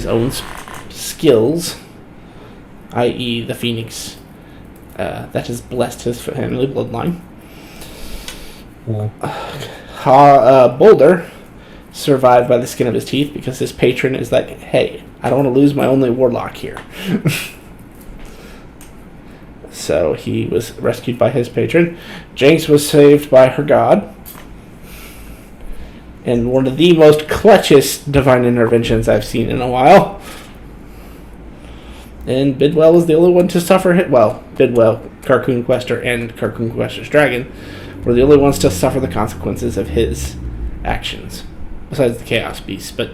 his own skills, i.e. the Phoenix that has blessed his family bloodline. Boulder survived by the skin of his teeth because his patron is like, hey, I don't want to lose my only warlock here. So he was rescued by his patron. Jinx was saved by her god. And one of the most clutchest divine interventions I've seen in a while. And Bidwell was the only one to suffer it. Well, Bidwell, Carcoon Quester, and Carcoon Quester's dragon were the only ones to suffer the consequences of his actions. Besides the Chaos Beasts. But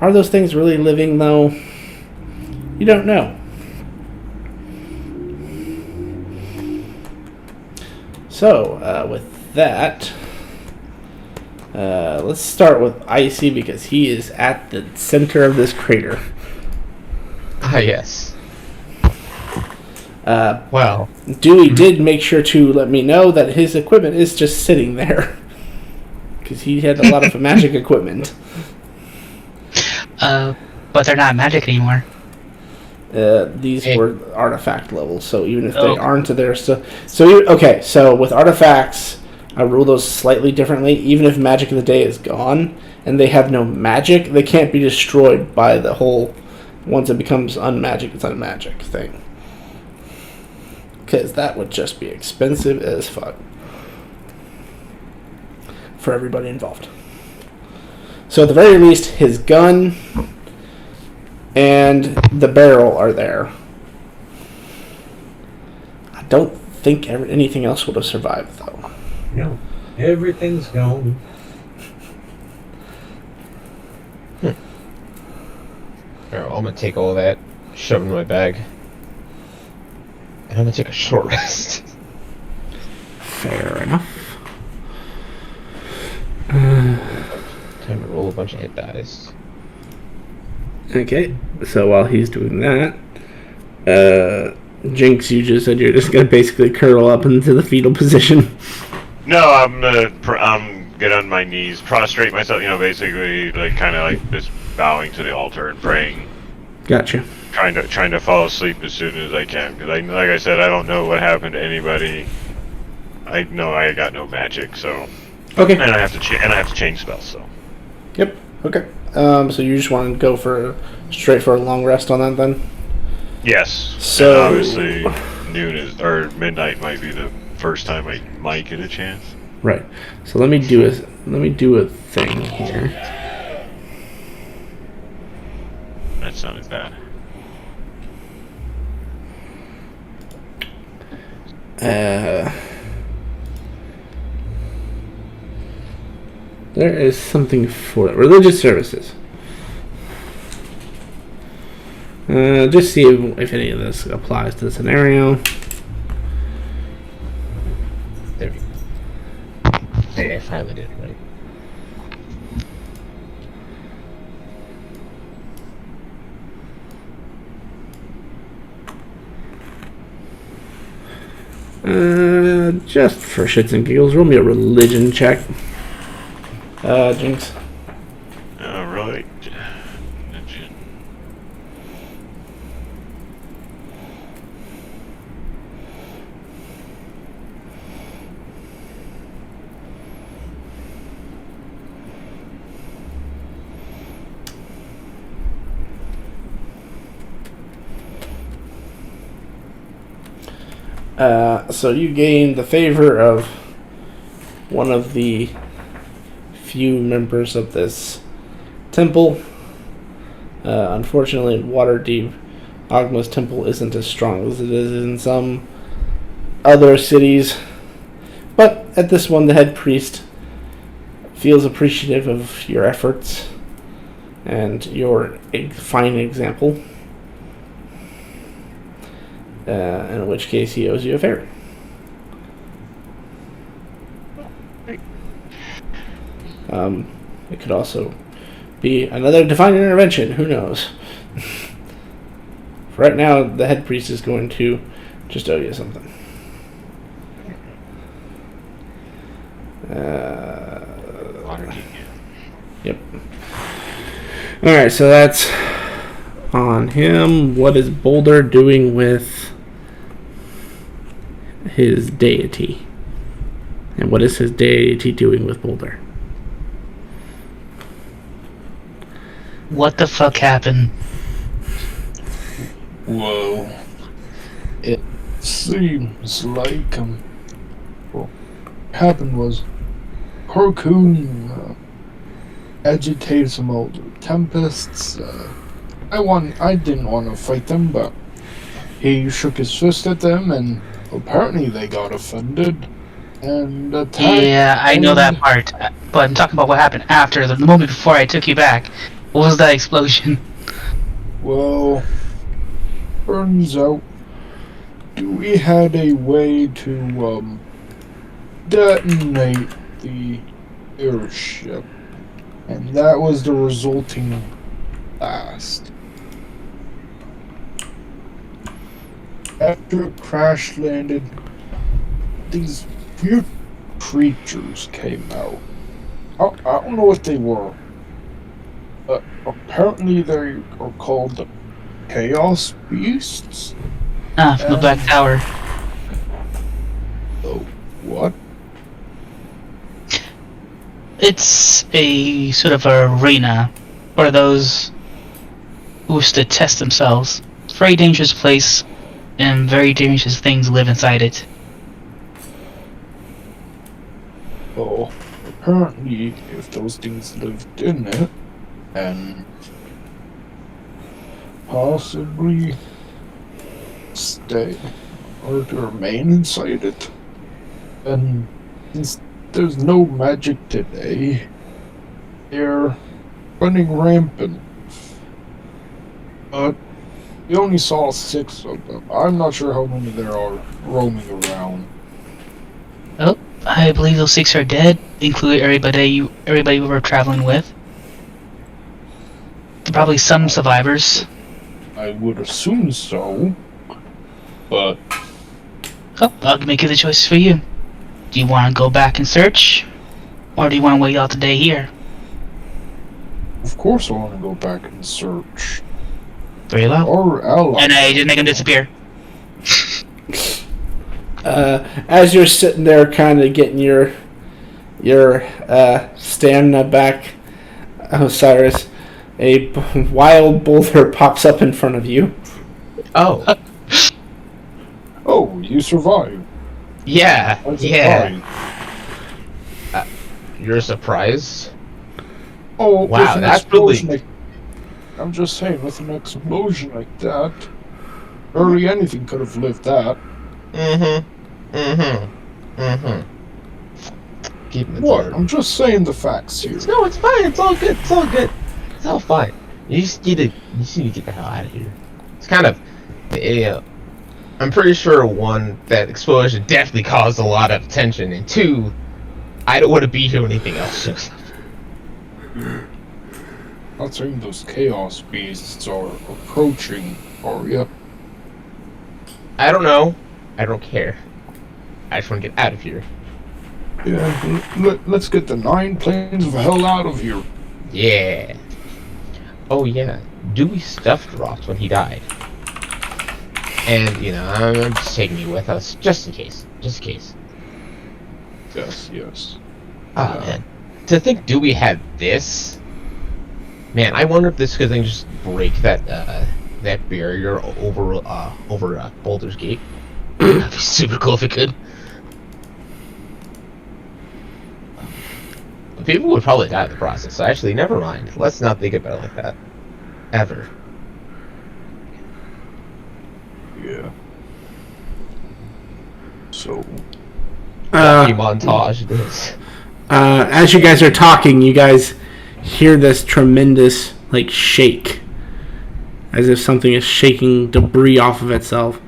are those things really living, though? You don't know. So, with that, let's start with Icy because he is at the center of this crater. Ah, yes. Well, Dewey did make sure to let me know that his equipment is just sitting there. Because he had a lot of magic equipment. But they're not magic anymore. These were artifact levels, so even if they aren't, they're still... So with artifacts, I rule those slightly differently. Even if Magic of the Day is gone, and they have no magic, they can't be destroyed by the whole... Once it becomes unmagic, it's unmagic thing. Because that would just be expensive as fuck. For everybody involved. So at the very least, his gun... and the barrel are there. I don't think anything else would have survived, though. No. Everything's gone. Alright, well, I'm gonna take all that, shove it in my bag. And I'm gonna take a short rest. Fair enough. Time to roll a bunch of hit dice. Okay, so while he's doing that, Jinx, you just said you're just gonna basically curl up into the fetal position. No, I'm gonna get on my knees, prostrate myself, basically kind of like just bowing to the altar and praying. Gotcha. Trying to fall asleep as soon as I can, because like I said, I don't know what happened to anybody. I know I got no magic, so Okay. and I have to change spells, so. Yep. Okay. So you just want to go straight for a long rest on that then? Yes. So and obviously, midnight might be the first time I might get a chance. Right. So let me do a thing here. That sounded bad. There is something for religious services. Just see if any of this applies to the scenario. There we go. Hey, I finally did it right. Just for shits and giggles, roll me a religion check. Jinx. Right. So you gain the favor of one of the few members of this temple. Unfortunately, in Waterdeep, Ogma's temple isn't as strong as it is in some other cities. But at this one, the head priest feels appreciative of your efforts and your fine example. In which case he owes you a favor. It could also be another divine intervention. Who knows? For right now, the head priest is going to just owe you something. Yep. Alright, so that's on him. What is Boulder doing with his deity? And what is his deity doing with Boulder? What the fuck happened? Whoa. It seems like, what happened was, Harkoon agitated some older tempests. I didn't want to fight them, but he shook his fist at them, and apparently they got offended and attacked. Yeah, I know that part. But I'm talking about what happened after, the moment before I took you back. What was that explosion? Well, turns out we had a way to detonate the airship, and that was the resulting blast. After it crash landed, these weird creatures came out. I don't know what they were, but apparently they are called the Chaos Beasts. From the Black Tower. Oh, what? It's a sort of arena for those who wish to test themselves. It's a very dangerous place, and very dangerous things live inside it. Oh, apparently, if those things lived in it, and possibly stay or to remain inside it, and since there's no magic today, they're running rampant. But we only saw 6 of them. I'm not sure how many there are roaming around. Oh, I believe those 6 are dead, including everybody we were traveling with. Probably some survivors. I would assume so, but Oh, I'll make it the choice for you. Do you want to go back and search? Or do you want to wait out the day here? of course I want to go back and search. Very well. Our allies. And I didn't make him disappear. As you're sitting there kind of getting your stamina back, Osiris, a wild boulder pops up in front of you. Oh, Oh, you survived. yeah, I'm yeah. surprised. You're surprised? Oh, Wow, with an that's explosion really- I'm just saying, with an explosion like that, barely anything could have lived that. Keep it What? there. I'm just saying the facts here. No, it's fine. It's all good. It's all good. It's all fine. You just need to get the hell out of here. It's kind of, I'm pretty sure, 1, that explosion definitely caused a lot of tension, and 2, I don't want to be here when anything else shows up. Not saying those chaos beasts are approaching, are ya? I don't know. I don't care. I just want to get out of here. Yeah, let's get the 9 planes of hell out of here. Yeah. Oh yeah. Dewey stuff dropped when he died. And, I'm just taking you with us, just in case. Just in case. Yes. Oh, man. To think Dewey had this... Man, I wonder if this could then just break that barrier over Boulder's Gate. That'd be super cool if it could. But people would probably die in the process, so actually, never mind. Let's not think about it like that. Ever. Yeah. So, Lucky montage it is. As you guys are talking, you guys hear this tremendous shake, as if something is shaking debris off of itself,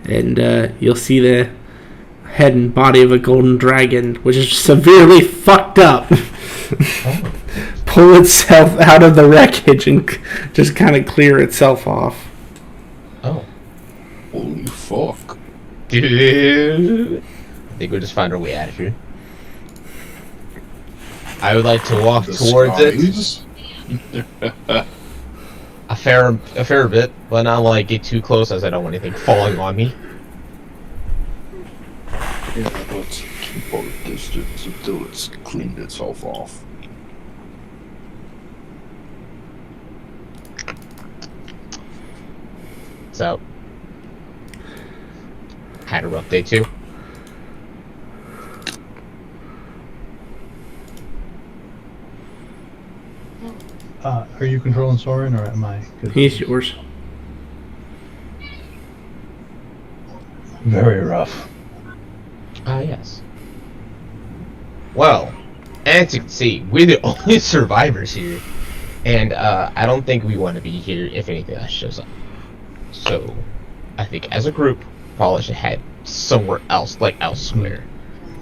and you'll see the head and body of a golden dragon, which is severely fucked up, pull itself out of the wreckage and just kind of clear itself off. Oh. holy fuck. Dude. I think we'll just find our way out of here. I would like to walk The towards it. skies? a fair bit, but not like get too close as I don't want anything falling on me. Yeah, let's keep our distance until it's cleaned itself off. So, had a rough day too. Are you controlling Soren or am I? He's yours. Very rough. Yes. Well, as you can see, we're the only survivors here. And I don't think we want to be here if anything else shows up. So, I think as a group, probably should head somewhere else, like elsewhere.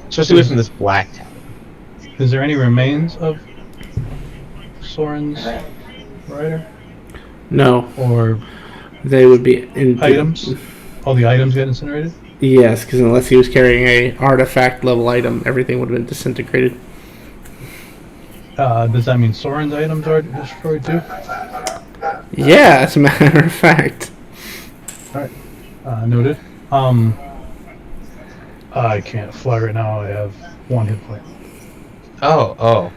Especially away from this black town. Is there any remains of Soren's rider? No, Or they would be in items? All the items get incinerated? Yes, because unless he was carrying a artifact level item, everything would have been disintegrated. Does that mean Soren's items are destroyed too? Yeah, as a matter of fact. Alright. Noted. I can't fly right now. I have 1 hit point. Oh.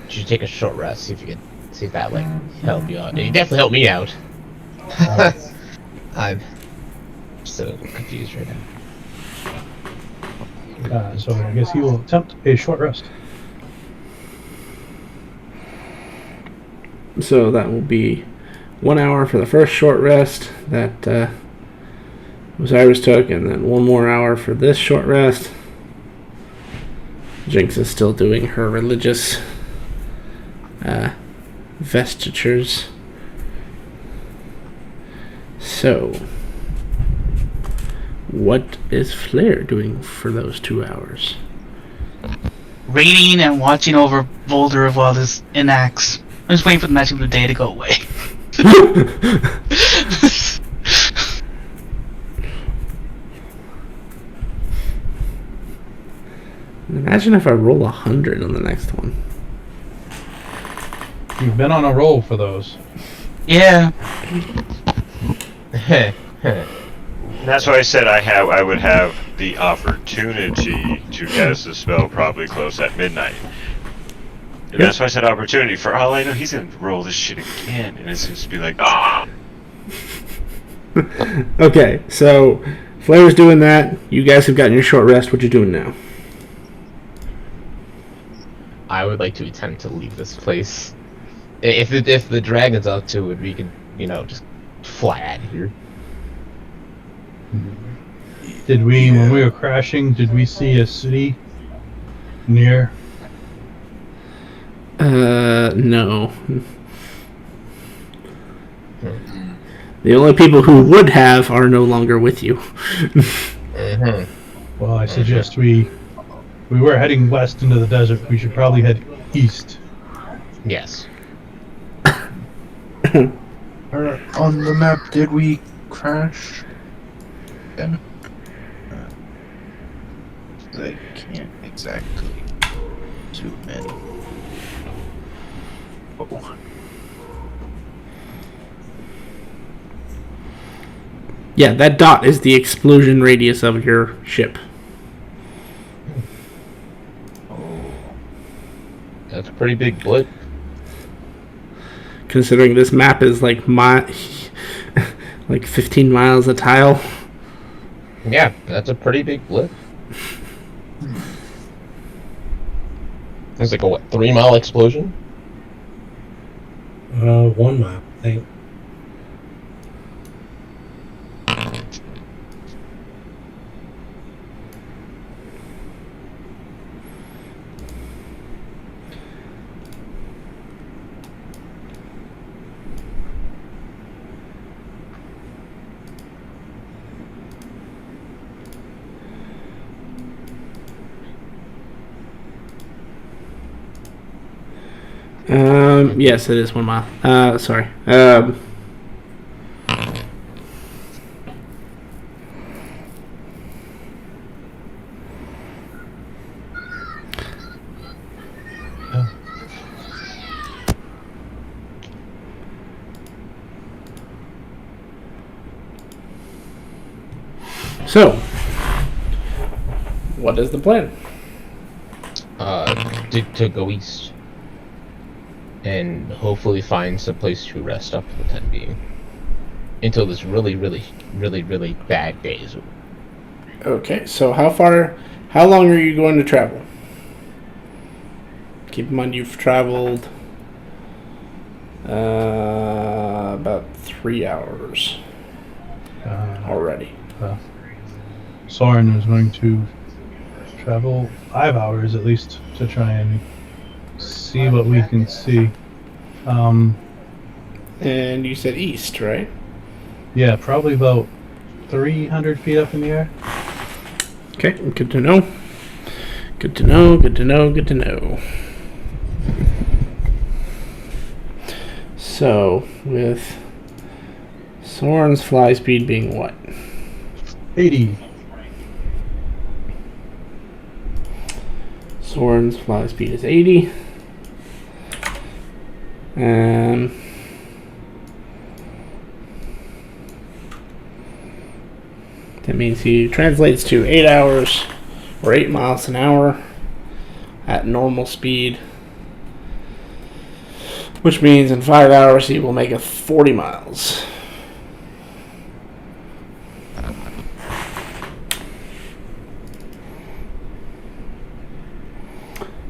You should take a short rest, see if that like help you out. It definitely helped me out. I'm so confused right now. So I guess he will attempt a short rest. So that will be 1 hour for the first short rest that Osiris took, and then 1 more hour for this short rest. Jinx is still doing her religious vestitures. So, what is Flair doing for those 2 hours? Raiding and watching over Boulder while this enacts. I'm just waiting for the magic of the day to go away. Imagine if I roll 100 on the next one. You've been on a roll for those. Yeah. That's why I said I would have the opportunity to cast the spell probably close at midnight. And that's why I said opportunity. For all I know, he's gonna roll this shit again, and it's just be like, ah. Okay, so Flair's doing that. You guys have gotten your short rest. What you doing now? I would like to attempt to leave this place. If the dragon's up to it, we can, just fly out of here. Did we, when we were crashing, did we see a city near? No. The only people who would have are no longer with you. Well, I suggest we were heading west into the desert. We should probably head east. Yes. On the map, did we crash? Yeah. I can't exactly zoom in. Oh. Yeah, that dot is the explosion radius of your ship. That's a pretty big blip. Considering this map is like 15 miles a tile. Yeah, that's a pretty big blip. It's like a 3 mile explosion? 1 mile, I think. Yes, it is 1 mile. Sorry. So, what is the plan? To go east. And hopefully find some place to rest up for the time being. Until this really bad day is over. Okay, so how long are you going to travel? Keep in mind you've traveled about 3 hours already. Soren is going to travel 5 hours at least to try and see what we can see. And you said east, right? Yeah, probably about 300 feet up in the air. Okay, good to know. Good to know, good to know, good to know. So, with Soren's fly speed being what? 80. Soren's fly speed is 80. That means he translates to 8 hours or 8 miles an hour at normal speed, which means in 5 hours he will make it 40 miles.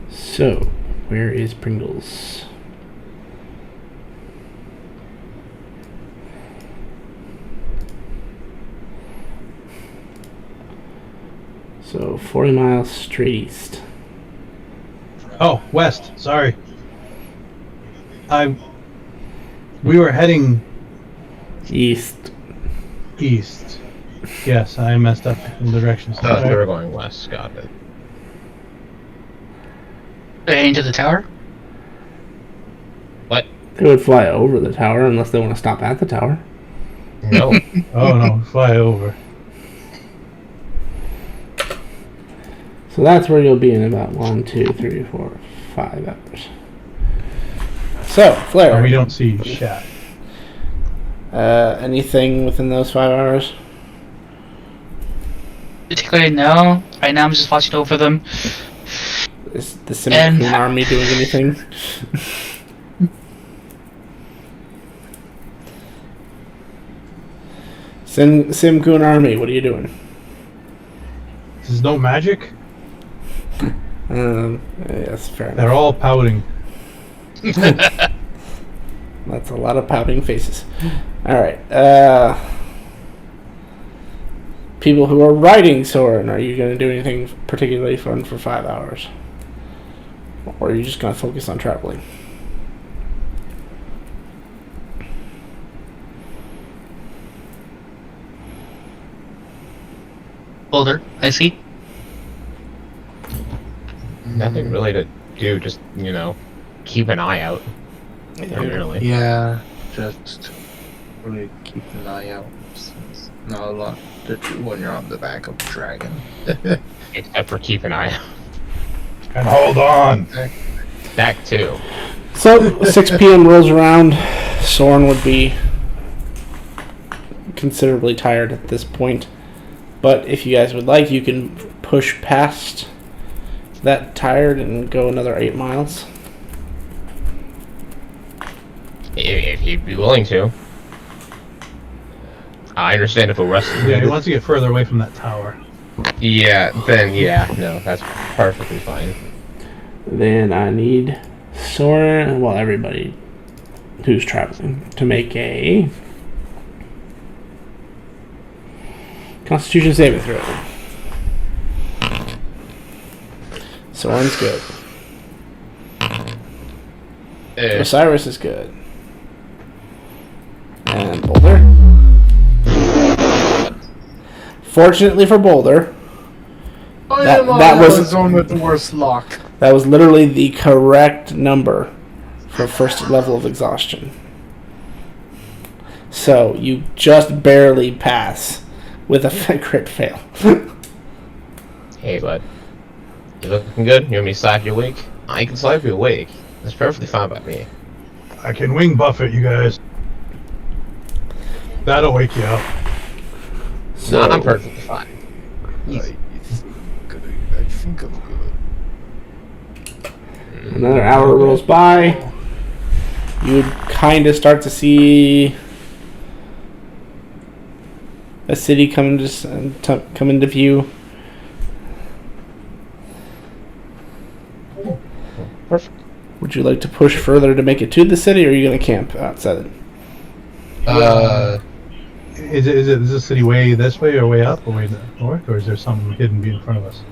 So, where is Pringles? So 40 miles straight east. Oh, west. Sorry. We were heading East. east. Yes, I messed up in the directions. We were going west. Got it. Into the tower? What? They would fly over the tower unless they want to stop at the tower. No. Oh no, fly over. So that's where you'll be in about 1, 2, 3, 4, 5 hours. So, Flair. We don't see Shat. Anything within those 5 hours? Particularly, no. Right now I'm just watching over them. Is the Simcoon army doing anything? Simcoon army, what are you doing? There's no magic? Yes, fair enough. They're all pouting. That's a lot of pouting faces. Alright, people who are riding Soren, are you going to do anything particularly fun for 5 hours? Or are you just going to focus on traveling? Boulder, I see. Nothing really to do. Just keep an eye out. Primarily. Yeah, just really keep an eye out. There's not a lot to do when you're on the back of a dragon. Except for keep an eye out. And hold on. That too. So, 6 p.m. rolls around. Soren would be considerably tired at this point. But if you guys would like, you can push past that tired and go another 8 miles. If he'd be willing to. I understand if a resting. Yeah, he wants to get further away from that tower. Yeah, then no, that's perfectly fine. Then I need Soren, well, everybody who's traveling, to make a Constitution saving throw. Soren's good. Osiris is good. And Boulder. Fortunately for Boulder, that was the one with the worst luck. That was literally the correct number for first level of exhaustion. So you just barely pass with a crit fail. Hey, bud. You looking good? You want me to slap you awake? I can slap you awake. That's perfectly fine by me. I can wing buffet you guys. That'll wake you up. So, No, I'm perfectly fine. Easy. I think I'm good. Another hour rolls by. You would kind of start to see a city come into view. Perfect. Would you like to push further to make it to the city, or are you going to camp outside it? Is the city way this way or way up or way north, or is there something hidden in front of us?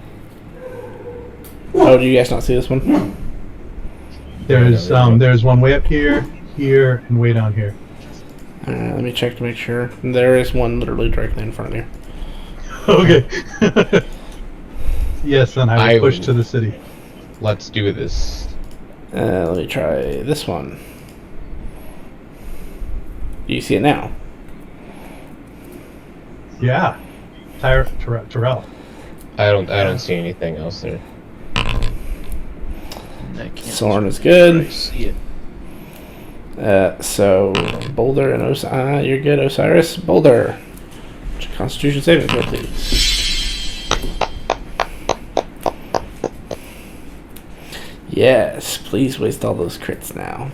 Oh, do you guys not see this one? There's one way up here, and way down here. Let me check to make sure. There is one literally directly in front of you. Okay. Yes, then I will push to the city. Let's do this. Let me try this one. Do you see it now? Yeah. Terrell. I don't see anything else there. Soren is good. See it. So Boulder and you're good, Osiris. Boulder. Constitution saving throw, please. Yes, please waste all those crits now.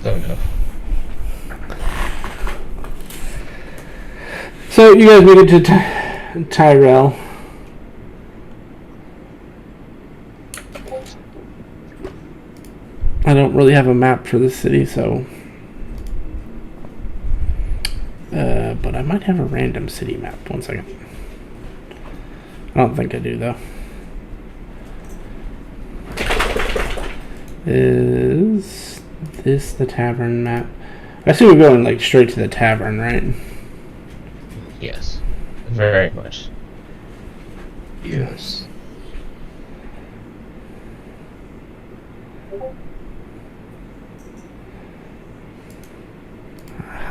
Oh no. So you guys made it to Tyrell. I don't really have a map for this city, so... but I might have a random city map. 1 second. I don't think I do, though. Is this the tavern map? I assume we're going, like, straight to the tavern, right? Yes. Very much. Yes.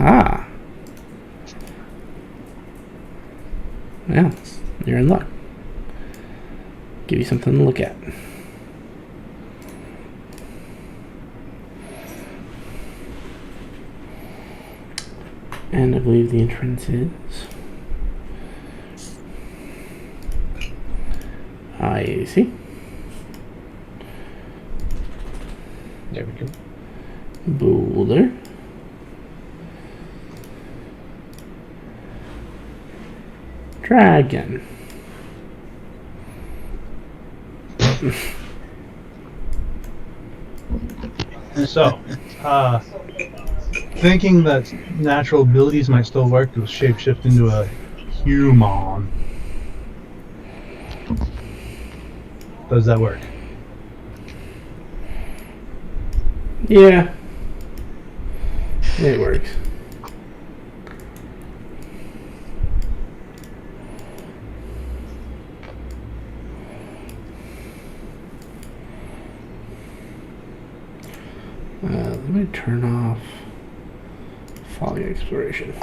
Aha. Yeah, you're in luck. Give you something to look at. And I believe the entrance is... I see. There we go. Boulder. Dragon. So, thinking that natural abilities might still work to shapeshift into a human. Does that work? Yeah. It works. Let me turn off fog exploration.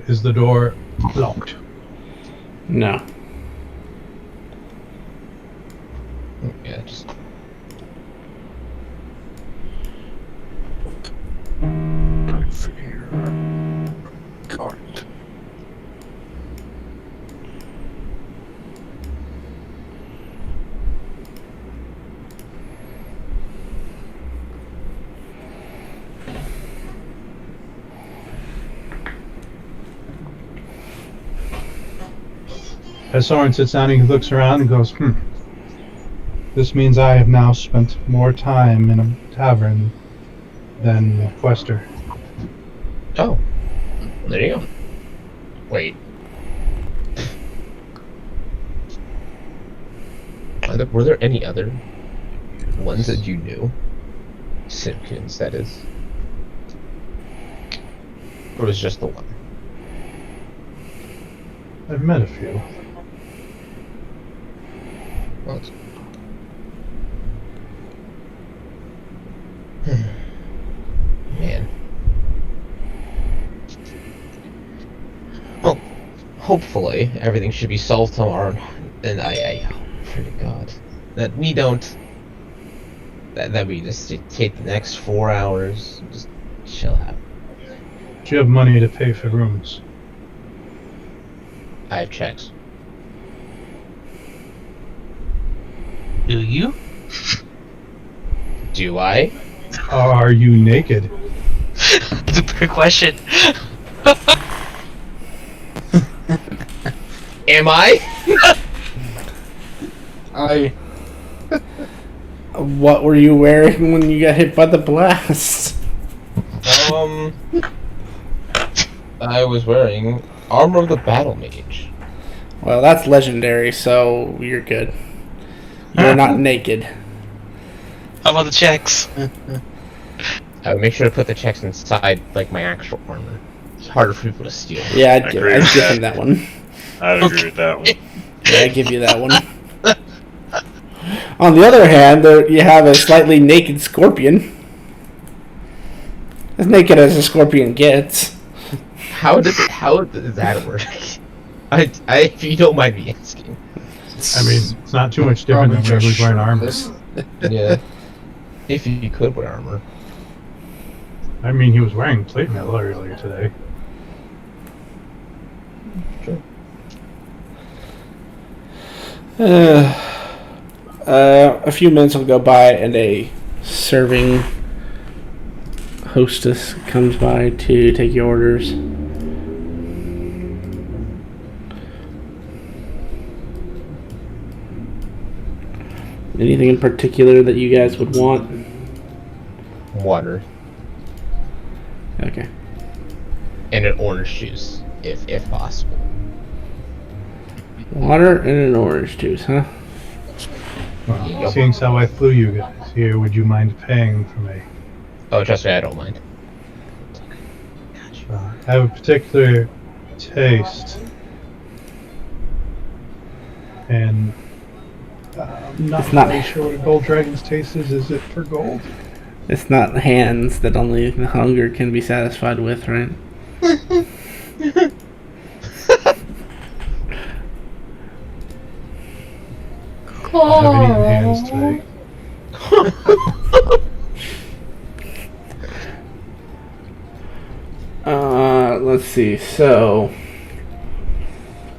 Is the door locked? No. Yeah, just Right for here. Got it. As Soren sits down, he looks around and goes, This means I have now spent more time in a tavern than Quester. Oh. There you go. Wait. Were there any other ones that you knew? Simpkins, that is. Or was it just the one? I've met a few. Well, it's... Man. Well, hopefully everything should be solved tomorrow, and I pray to God that we don't. That we just take the next 4 hours, just Chill out. Do you have money to pay for rooms? I have checks. Do you? Do I? Are you naked? It's a fair question. Am I? What were you wearing when you got hit by the blast? I was wearing armor of the battle mage. Well, that's legendary, so you're good. You're not naked. How about the checks? I would make sure to put the checks inside, like, my actual armor. It's harder for people to steal. Yeah, I agree with I'd give that. him that one. I'd agree with that one. Yeah, I'd give you that one. On the other hand, there you have a slightly naked scorpion. As naked as a scorpion gets. How does that work? If you don't mind me asking. I mean, it's not too much different than when he was wearing armor. Yeah. If you could wear armor. I mean, he was wearing plate mail earlier today. Sure. A few minutes will go by and a serving hostess comes by to take your orders. Anything in particular that you guys would want? Water. Okay. And an orange juice, if possible. Water and an orange juice, huh? Well, Yep. seeing as how I flew you guys here, would you mind paying for me? Oh, trust me, I don't mind. I have a particular taste, and I'm not It's not- really sure what a gold dragon's taste is. Is it for gold? It's not hands that only the hunger can be satisfied with, right? I haven't eaten hands today. Let's see. So,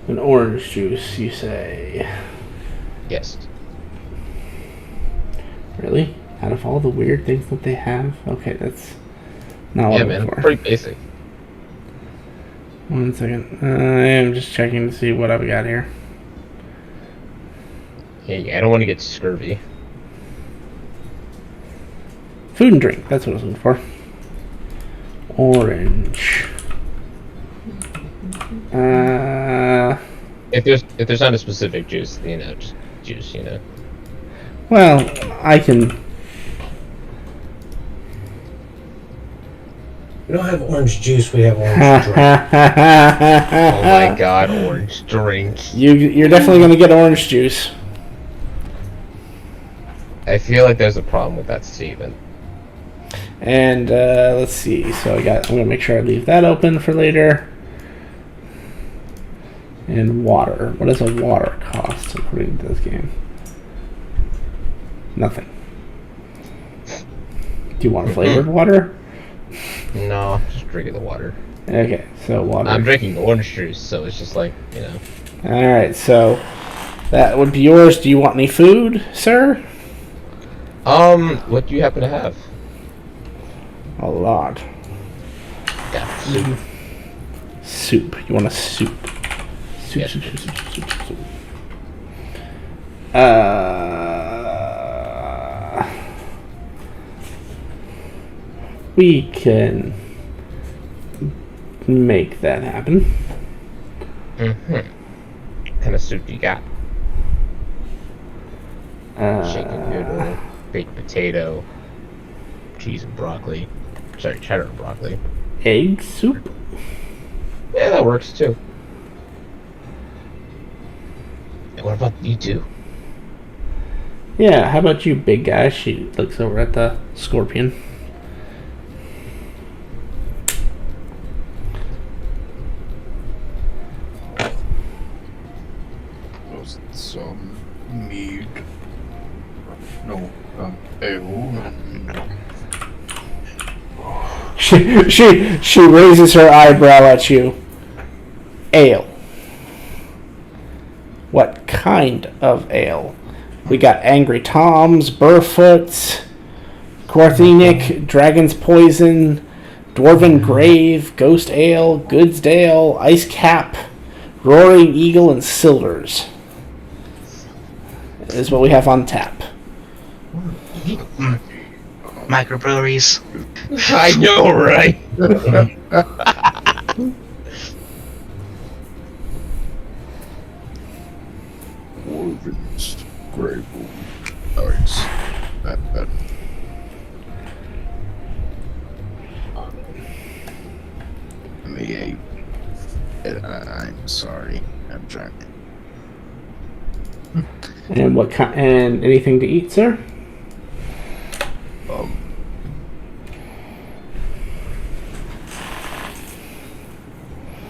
an orange juice, you say? Yes. Really? Out of all the weird things that they have? Okay, that's not what Yeah, I'm man. looking for. Pretty basic. 1 second. I am just checking to see what I've got here. Hey, I don't want to get scurvy. Food and drink. That's what I was looking for. Orange. If there's not a specific juice, just juice, Well, I can. We don't have orange juice, we have orange drink. Oh my god, orange drink. You're definitely gonna get orange juice. I feel like there's a problem with that statement. And let's see. So I'm gonna make sure I leave that open for later. And water. What does a water cost according to this game? Nothing. Do you want flavored water? No, just drinking the water. Okay, so water. I'm drinking orange juice, so it's just like, Alright, so that would be yours. Do you want any food, sir? What do you happen to have? A lot. Yeah, soup. Soup. You want a soup? Soup, Yes. soup, soup, soup, soup, soup. We can make that happen. What kind of soup do you got? Chicken noodle, baked potato, cheese and broccoli. Sorry, cheddar and broccoli. Egg soup? Yeah, that works too. And what about you two? Yeah, how about you, big guy? She looks over at the scorpion. Some mead. No, ale and She raises her eyebrow at you. Ale. What kind of ale? We got Angry Tom's, Burfoot, Quarthenic, Dragon's Poison, Dwarven Grave, Ghost Ale, Goodsdale, Ice Cap, Roaring Eagle, and Silvers. Is what we have on tap. Microbreweries. I know, right? Dwarven's Grave. Nice. That. I'm sorry. I'm drunk. And what kind? And anything to eat, sir?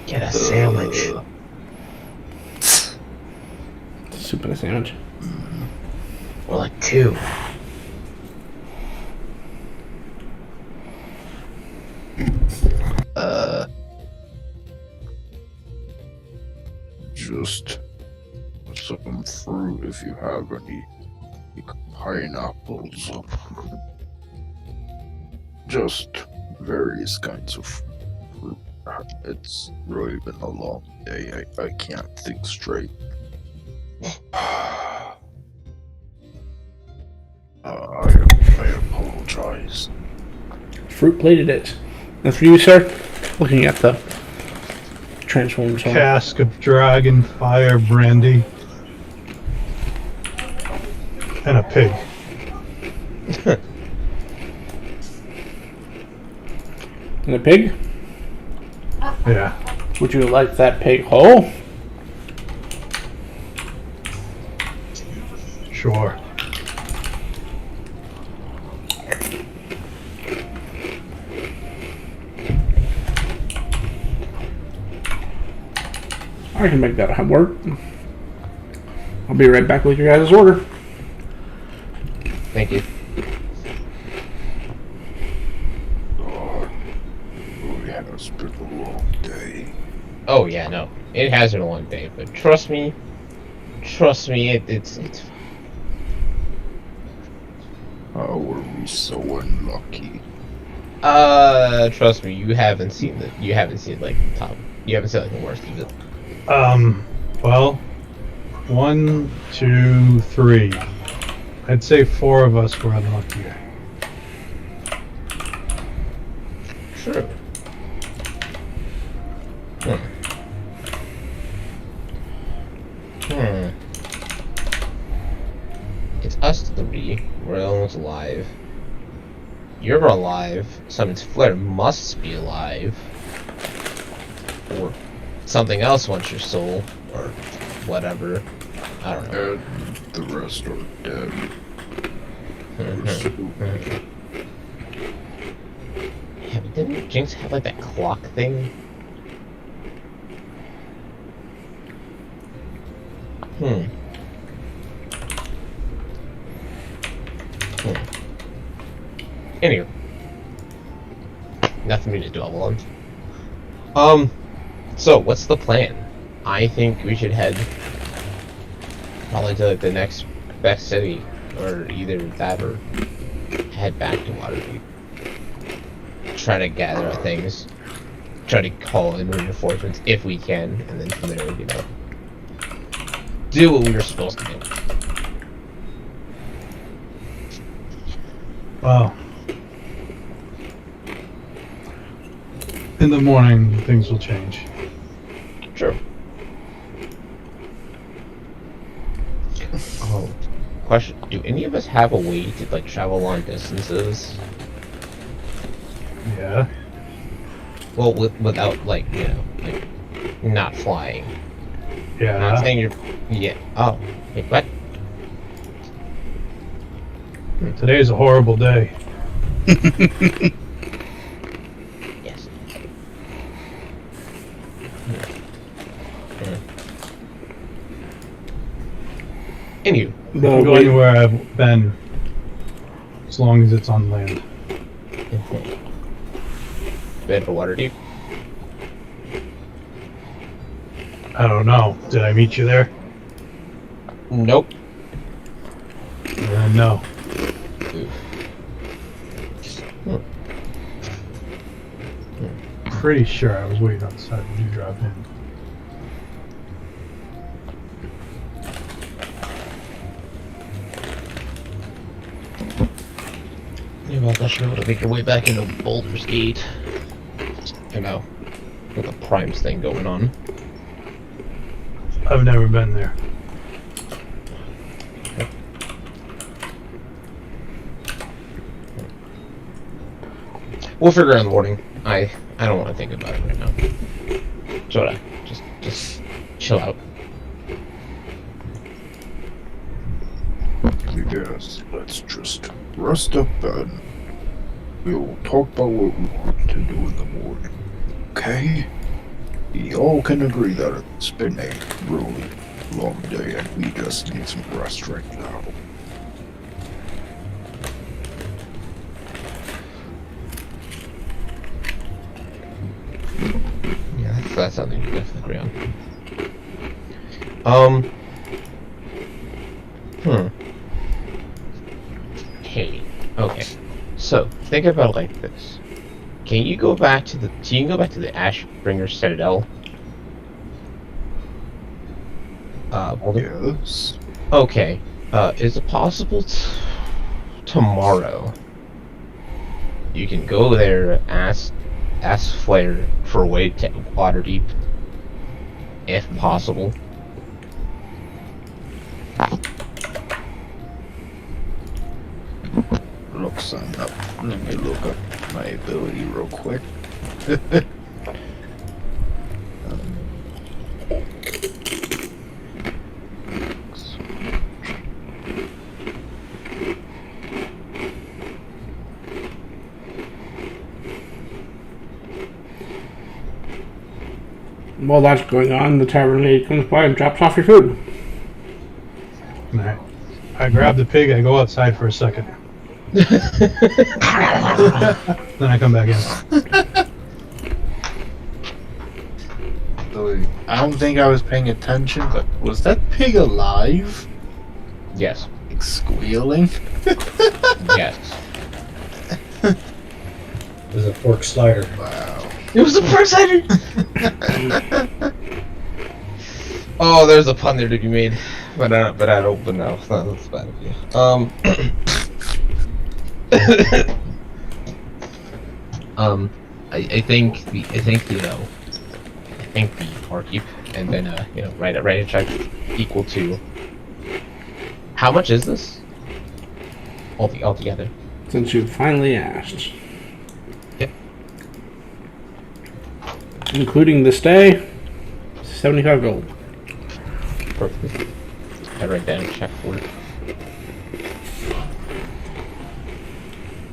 Get a sandwich. Soup and a sandwich. Or like 2. Just some fruit if you have any. Pineapples. Just various kinds of fruit. It's really been a long day. I can't think straight. I apologize. Fruit plated it. That's for you, sir. Looking at the transforms. Cask of dragon fire brandy. And a pig. And a pig? Yeah. Would you like that pig whole? Sure. I can make that work. I'll be right back with your guys' order. Thank you. It has been a long day. Oh yeah, no, it has been a long day, but trust me, it's. How were we so unlucky? Trust me, you haven't seen like the top. You haven't seen like the worst of it. Well, 1, 2, 3. I'd say 4 of us were unlucky. True. It's us 3. We're almost alive. You're alive. So means Flair must be alive. Or something else wants your soul. Or whatever. I don't know. And the rest are dead. Yeah, but didn't Jinx have like that clock thing? Anyway. Nothing to dwell on. So what's the plan? I think we should head probably to like the next best city, or either that or head back to Waterdeep. Try to gather our things. Try to call in reinforcements if we can, and then from there, do what we were supposed to do. Well, in the morning, things will change. Sure. Oh, question: do any of us have a way to like travel long distances? Yeah. Well, without like like not flying. Yeah. I'm not saying you're. Yeah. Oh. Wait, what? Today's a horrible day. Yes. Anywho. I can go anywhere I've been, as long as it's on land. been to Waterdeep? I don't know. Did I meet you there? Nope. No. Pretty sure I was waiting outside when you dropped in. You're not that sure to make your way back into Baldur's Gate. You know, with the Primes thing going on. I've never been there. We'll figure it out in the morning. I don't want to think about it right now. So just chill out. Yes, let's just rest up and we'll talk about what we want to do in the morning. Okay? We all can agree that it's been a really long day and we just need some rest right now. Yeah, that's something we definitely agree on. Hey, okay. So think about it like this. Can you go back to the Ashbringer Citadel? Yes. Okay. Is it possible tomorrow you can go there, ask Flair for a way to Waterdeep, if possible? Looks on up. Let me look up my ability real quick. While that's going on, the tavern lady comes by and drops off your food. And I grab the pig, I go outside for a second. Then I come back in. I don't think I was paying attention, but was that pig alive? Yes. Like squealing? Yes. It was a pork slider. Wow. It was a pork cider! Oh, there's a pun there to be made. But I don't, but no, that's bad of you. I think the barkeep, and then write a check equal to how much is this altogether? Since you finally asked. Yep. Including the stay, 75 gold. Perfect. I write down a check for it.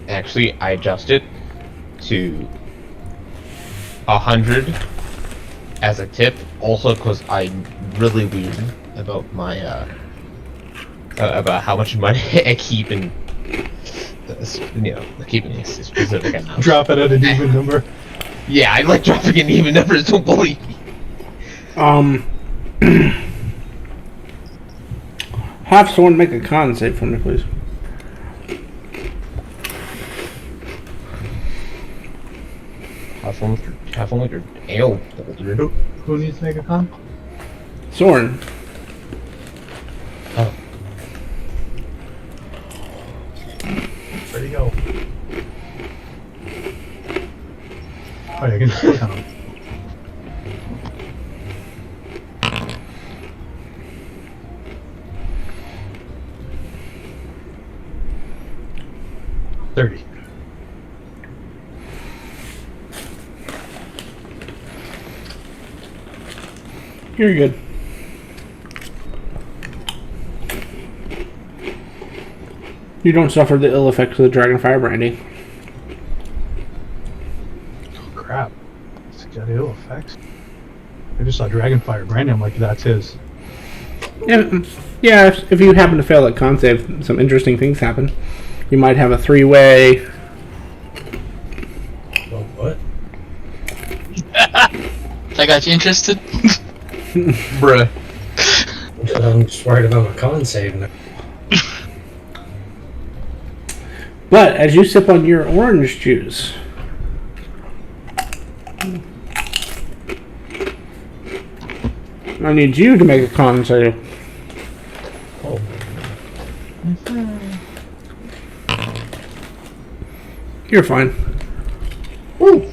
Actually, I adjust it to 100 as a tip, also because I'm really weird about my about how much money I keep in keeping a specific amount. Drop it at an even number. Yeah, I like dropping in even numbers, don't believe me. Have someone make a con save for me, please. Have fun with your ale holder. Who needs to make a con? Soren. Oh. Where'd he go? Oh, you can just click on him. $30. You're good. You don't suffer the ill effects of the Dragonfire brandy. Oh, crap. It's got ill effects. I just saw Dragonfire Brandon, I'm like, that's his. Yeah, if you happen to fail that con save, some interesting things happen. You might have a three-way. Oh, what? That got you interested? Bruh. I'm just worried about my con save now. But as you sip on your orange juice, I need you to make a con save. Oh, You're fine. Woo.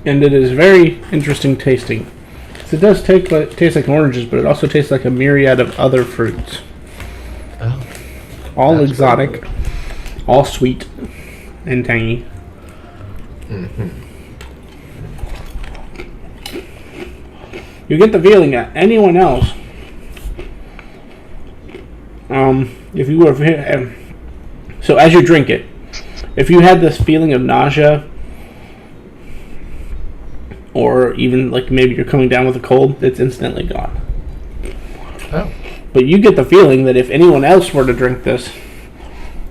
And it is very interesting tasting. It does taste like oranges, but it also tastes like a myriad of other fruits. Oh. All That's exotic, all sweet and tangy. Mm-hmm. You get the feeling that anyone else, if you were, so as you drink it, if you had this feeling of nausea, or even like maybe you're coming down with a cold, it's instantly gone. Oh. But you get the feeling that if anyone else were to drink this,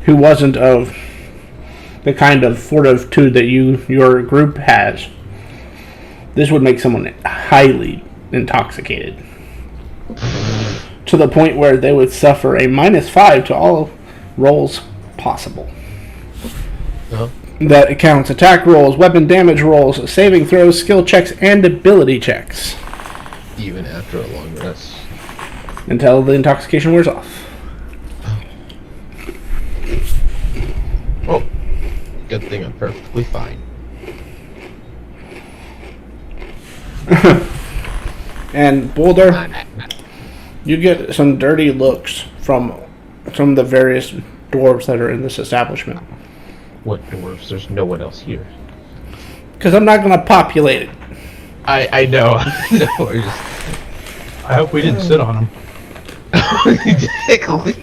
who wasn't of the kind of fortitude that your group has, this would make someone highly intoxicated. To the point where they would suffer a -5 to all rolls possible. Oh. That accounts attack rolls, weapon damage rolls, saving throws, skill checks, and ability checks. Even after a long rest. Until the intoxication wears off. Oh. Good thing I'm perfectly fine. And Boulder, you get some dirty looks from the various dwarves that are in this establishment. What dwarves? There's no one else here. Because I'm not going to populate it. I know. No, I hope we didn't sit on him. Exactly.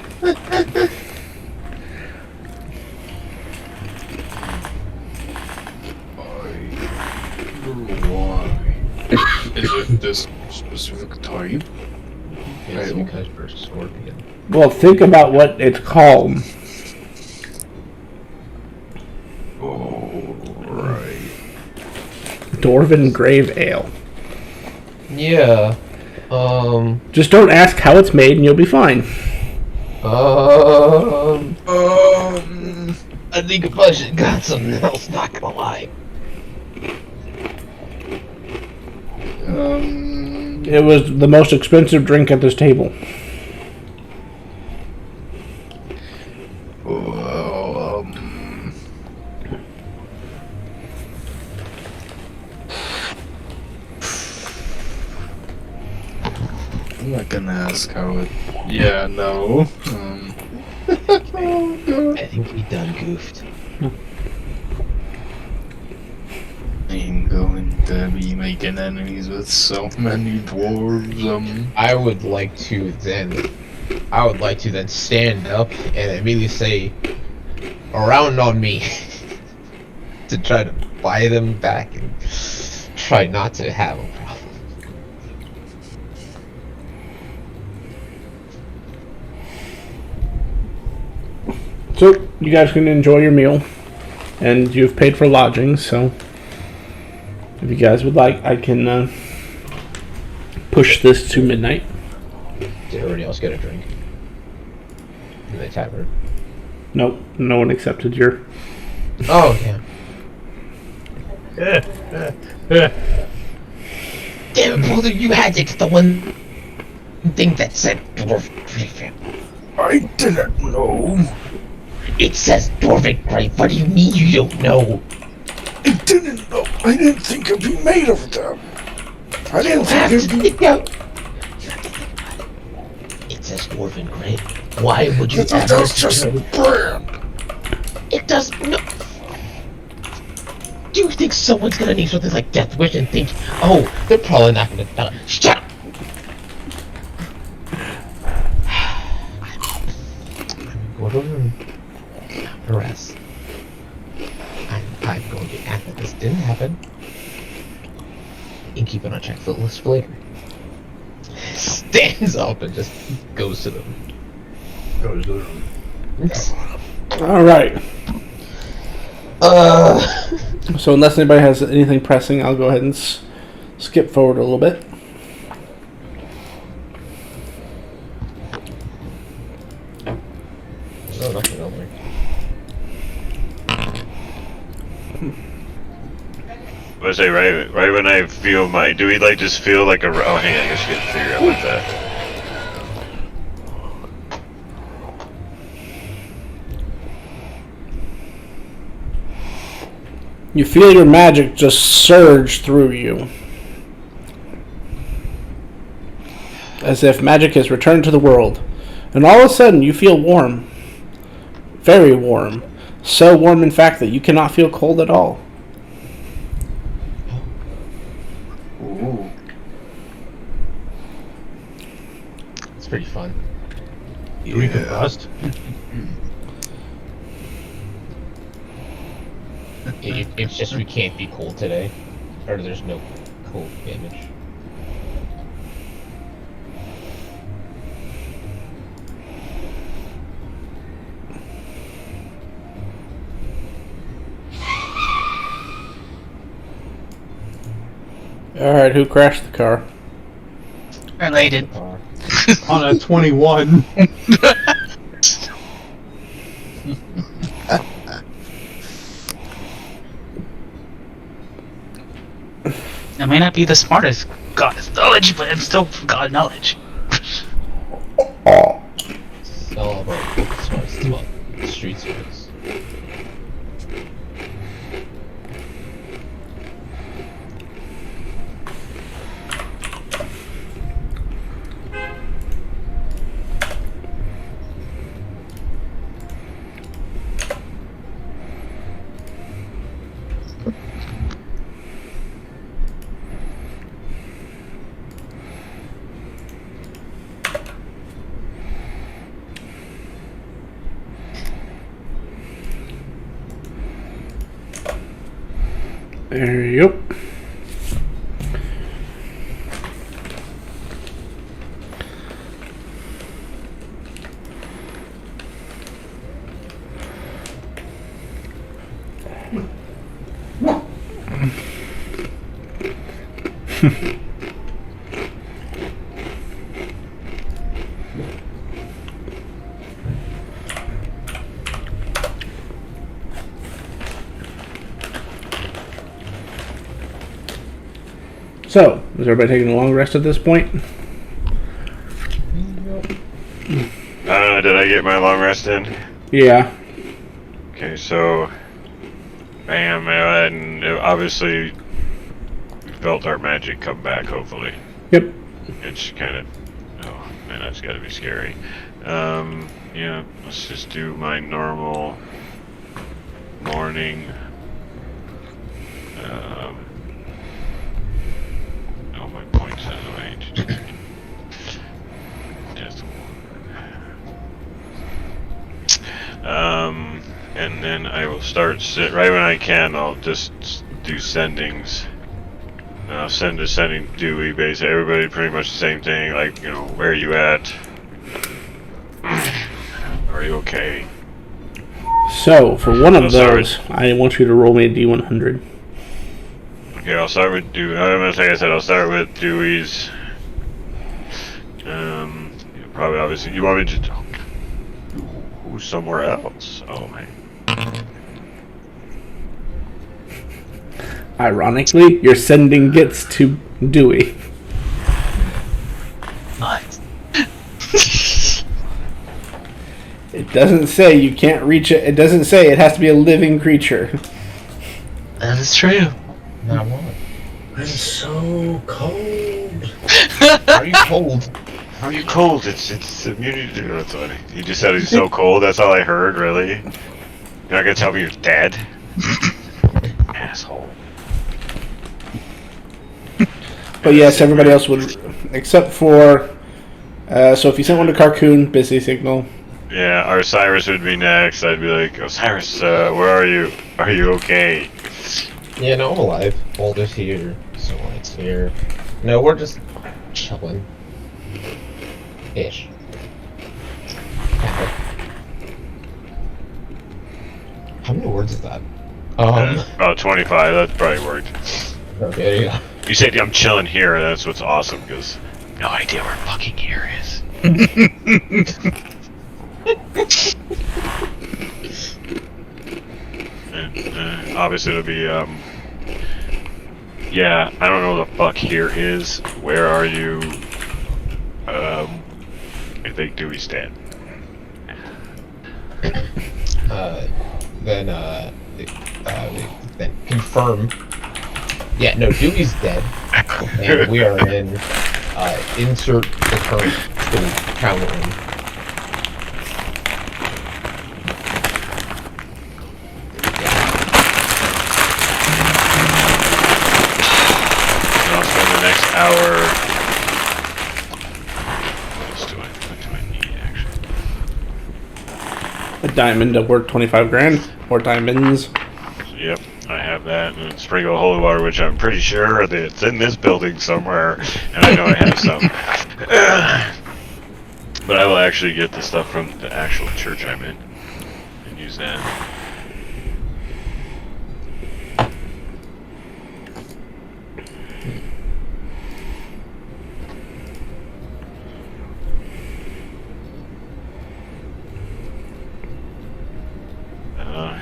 Is it this specific type? It's because we're scorpion. Well, think about what it's called. Oh, right. Dwarven Grave Ale. Yeah. Just don't ask how it's made and you'll be fine. I think if I should got something else, not gonna lie. It was the most expensive drink at this table. Well, I'm not gonna ask how it. Yeah, no. Oh, God. I think we done goofed. I'm going to be making enemies with so many dwarves. I would like to then stand up and immediately say, "Around on me," to try to buy them back and try not to have a problem. So, you guys can enjoy your meal. And you've paid for lodging, so if you guys would like, I can push this to midnight. Did everybody else get a drink in the tavern? Nope, no one accepted your... Oh, yeah. Damn it, brother, you had to get the one thing that said dwarf grave. I didn't know. It says dwarven grave. What do you mean you don't know? I didn't know. I didn't think it'd be made of them. I didn't think it'd be. It says dwarven grave. Why would you I thought that was just a brand. It does no. Do you think someone's gonna name something like Death Wish and think, oh, they're probably not gonna die? Shut up! I'm going to rest. I'm going to act that this didn't happen and keep it on check for the list for later. stands up and just goes to them. Goes to the room. All right. Uh, So unless anybody has anything pressing, I'll go ahead and skip forward a little bit. no, nothing over there. I say right when I feel my, do we like just feel like a? Oh, hang on, I guess you can figure out what that. You feel your magic just surge through you. As if magic has returned to the world. And all of a sudden you feel warm. Very warm. So warm in fact that you cannot feel cold at all. Ooh. It's pretty fun. Do we combust? It's just we can't be cold today, or there's no cold damage. Alright, who crashed the car? Related. On a 21. I may not be the smartest god of knowledge, but I'm still god of knowledge. It's all about smarts, it's about street smarts. There you go. So, is everybody taking a long rest at this point? Did I get my long rest in? Yeah. Okay, so, bam, and obviously we felt our magic come back. Hopefully, Yep. it's kind of, oh man, that's got to be scary. Yeah, let's just do my normal morning. Oh, my points out of the way. Yes. And then I will start right when I can. I'll just do sendings. I'll send a sending Dewey. Basically, everybody pretty much the same thing. Like, you know, where are you at? Are you okay? So, for one of those, I want you to roll me a D100. Okay, I'll start with Dewey. Like I said, I'll start with Dewey's. Probably, obviously, you want me to do somewhere else? Oh my. Ironically, your sending gets to Dewey. Nice. It doesn't say you can't reach it. It doesn't say it has to be a living creature. That is true. Not one. I'm so cold. Are you cold? How are you cold? It's immunity. That's funny. You just said he's so cold. That's all I heard. Really? You're not gonna tell me you're dead? Asshole. But yes, everybody else would, except for. So if you sent one to Carcoon, busy signal. Yeah, Osiris would be next. I'd be like, Osiris, where are you? Are you okay? Yeah, no, I'm alive. Boulder's here. Someone's here. No, we're just chilling. Ish. How many words is that? About 25. That probably worked. Okay, yeah. You said I'm chilling here. That's what's awesome because no idea where fucking here is. And, obviously it'll be yeah, I don't know what the fuck here is. Where are you? I think Dewey stand. Then confirm. Yeah, no, Dewey's dead, and we are in. Insert the current state counter in. And I'll spend the next hour. What do I need actually? A diamond to worth 25 grand. More diamonds. Yep, I have that. And sprinkle holy water, which I'm pretty sure that it's in this building somewhere, and I know I have some. But I will actually get the stuff from the actual church I'm in and use that.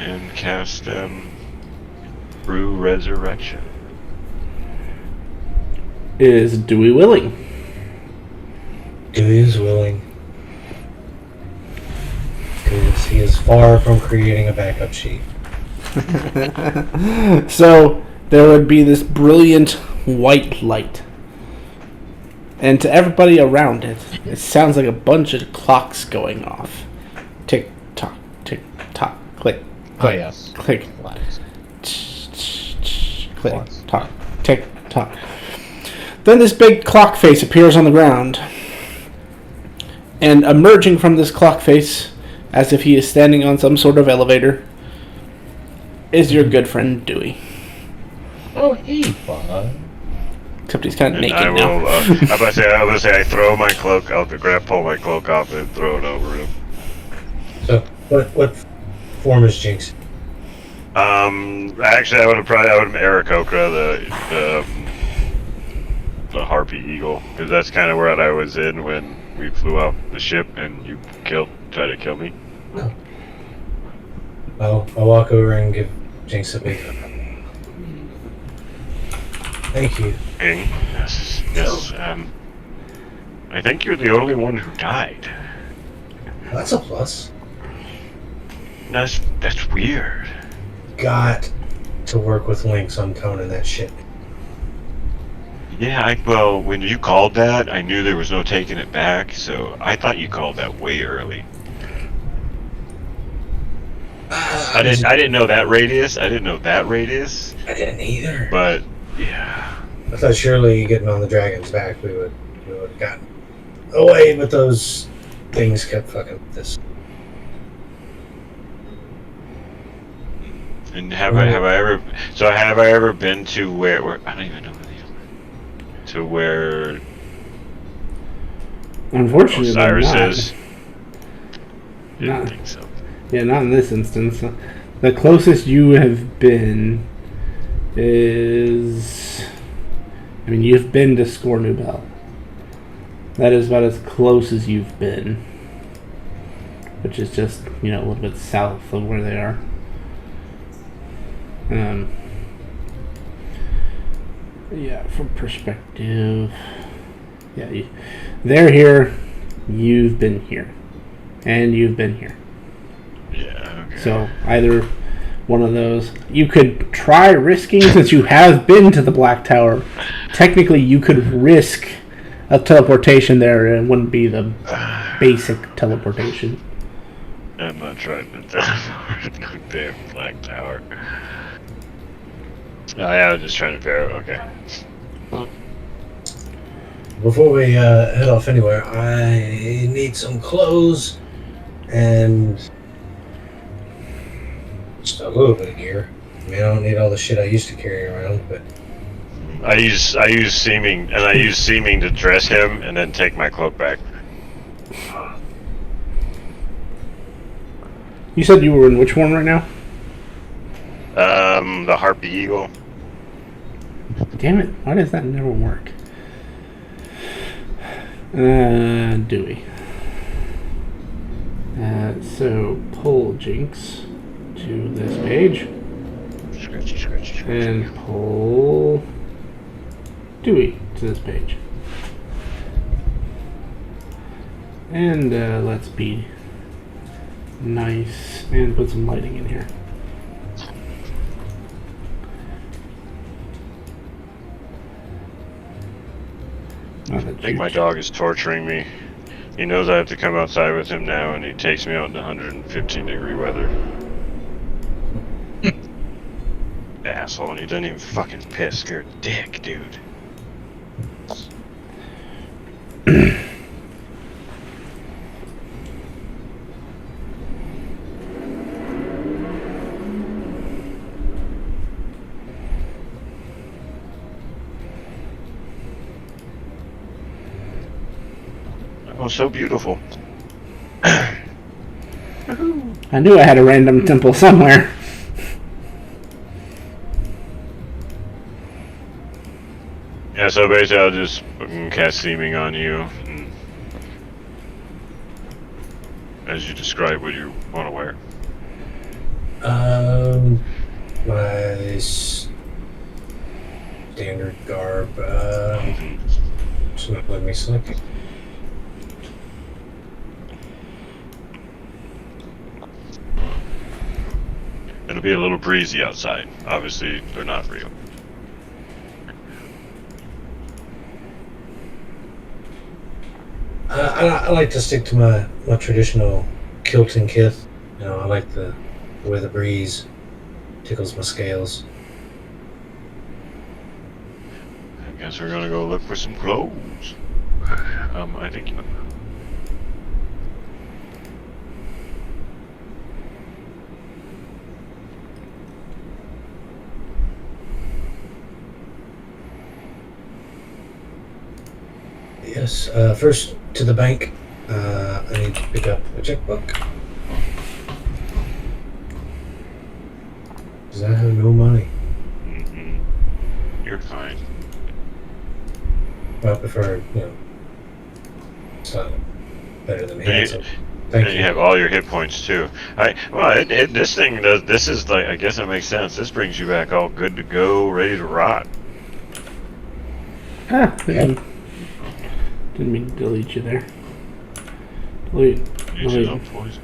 And cast Brew Resurrection. Is Dewey willing? Dewey is willing. Because he is far from creating a backup sheet. So there would be this brilliant white light. And to everybody around it, it sounds like a bunch of clocks going off. Tick tock, click, Oh yes. click, Relax. click, tock, tick tock. Then this big clock face appears on the ground. And emerging from this clock face, as if he is standing on some sort of elevator, is your good friend Dewey. Oh, hey, bud. Except he's kind of And naked I now. will. I'm about to say I throw my cloak. I'll pull my cloak off and throw it over him. So, what form is Jinx? Actually, I would have Aarakocra, the harpy eagle, because that's kind of where I was in when we flew off the ship and you tried to kill me. I'll walk over and give Jinx a big thank you. Yes. I think you're the only one who died. That's a plus. That's weird. Got to work with Lynx on toning that shit. Yeah, well, when you called that, I knew there was no taking it back, so I thought you called that way early. I didn't know that radius. I didn't didn't either. But yeah. I thought surely getting on the dragon's back we would have gotten away, but those things kept fucking with this. And have I ever been to where I don't even know where they are. To where Unfortunately, Osiris not. is? Didn't Not. think so. Yeah, not in this instance. The closest you have been is... I mean, you've been to Scornubel. That is about as close as you've been. Which is just, a little bit south of where they are. Yeah, from perspective... Yeah, they're here, you've been here. And you've been here. Yeah, okay. So, either one of those. You could try risking, since you have been to the Black Tower. Technically, you could risk a teleportation there, and it wouldn't be the basic teleportation. I'm not trying to teleport no damn Black Tower. Oh, yeah, I was just trying to figure out, okay. Before we head off anywhere, I need some clothes and just a little bit of gear. I mean, I don't need all the shit I used to carry around, but I use seeming to dress him and then take my cloak back. You said you were in which one right now? The Harpy Eagle. Damn it! Why does that never work? Dewey. So pull Jinx to this page, and pull Dewey to this page, and let's be nice and put some lighting in here. I think my dog is torturing me. He knows I have to come outside with him now, and he takes me out into 115-degree weather. Asshole, and he doesn't even fucking piss. You're a dick, dude. Oh, so beautiful. I knew I had a random temple somewhere. Yeah, so basically I'll just fucking cast Seeming on you, and as you describe what you want to wear. My standard garb. Just not letting me select. It'll be a little breezy outside. Obviously, they're not real. I like to stick to my traditional kilt and kith. You know, I like the way the breeze tickles my scales. I guess we're gonna go look for some clothes. I think. Yes. First to the bank. I need to pick up a checkbook. Because I have no money. You're fine. I prefer, it's not better than handsome. And you have all your hit points too. This thing does. This is like, I guess that makes sense. This brings you back all good to go, ready to rot. Didn't mean to delete you there. Delete. Poison.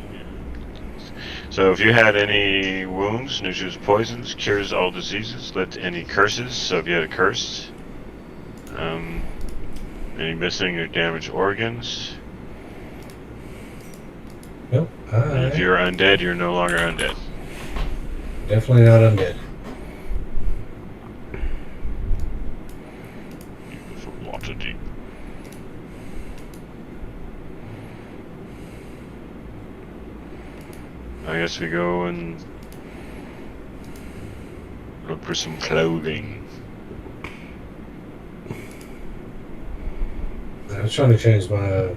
So if you had any wounds, neutrals, poisons, cures all diseases, lift any curses. So if you had a curse, any missing or damaged organs. Nope. And if you're undead, you're no longer undead. Definitely not undead. Water deep. I guess we go and look for some clothing. I was trying to change my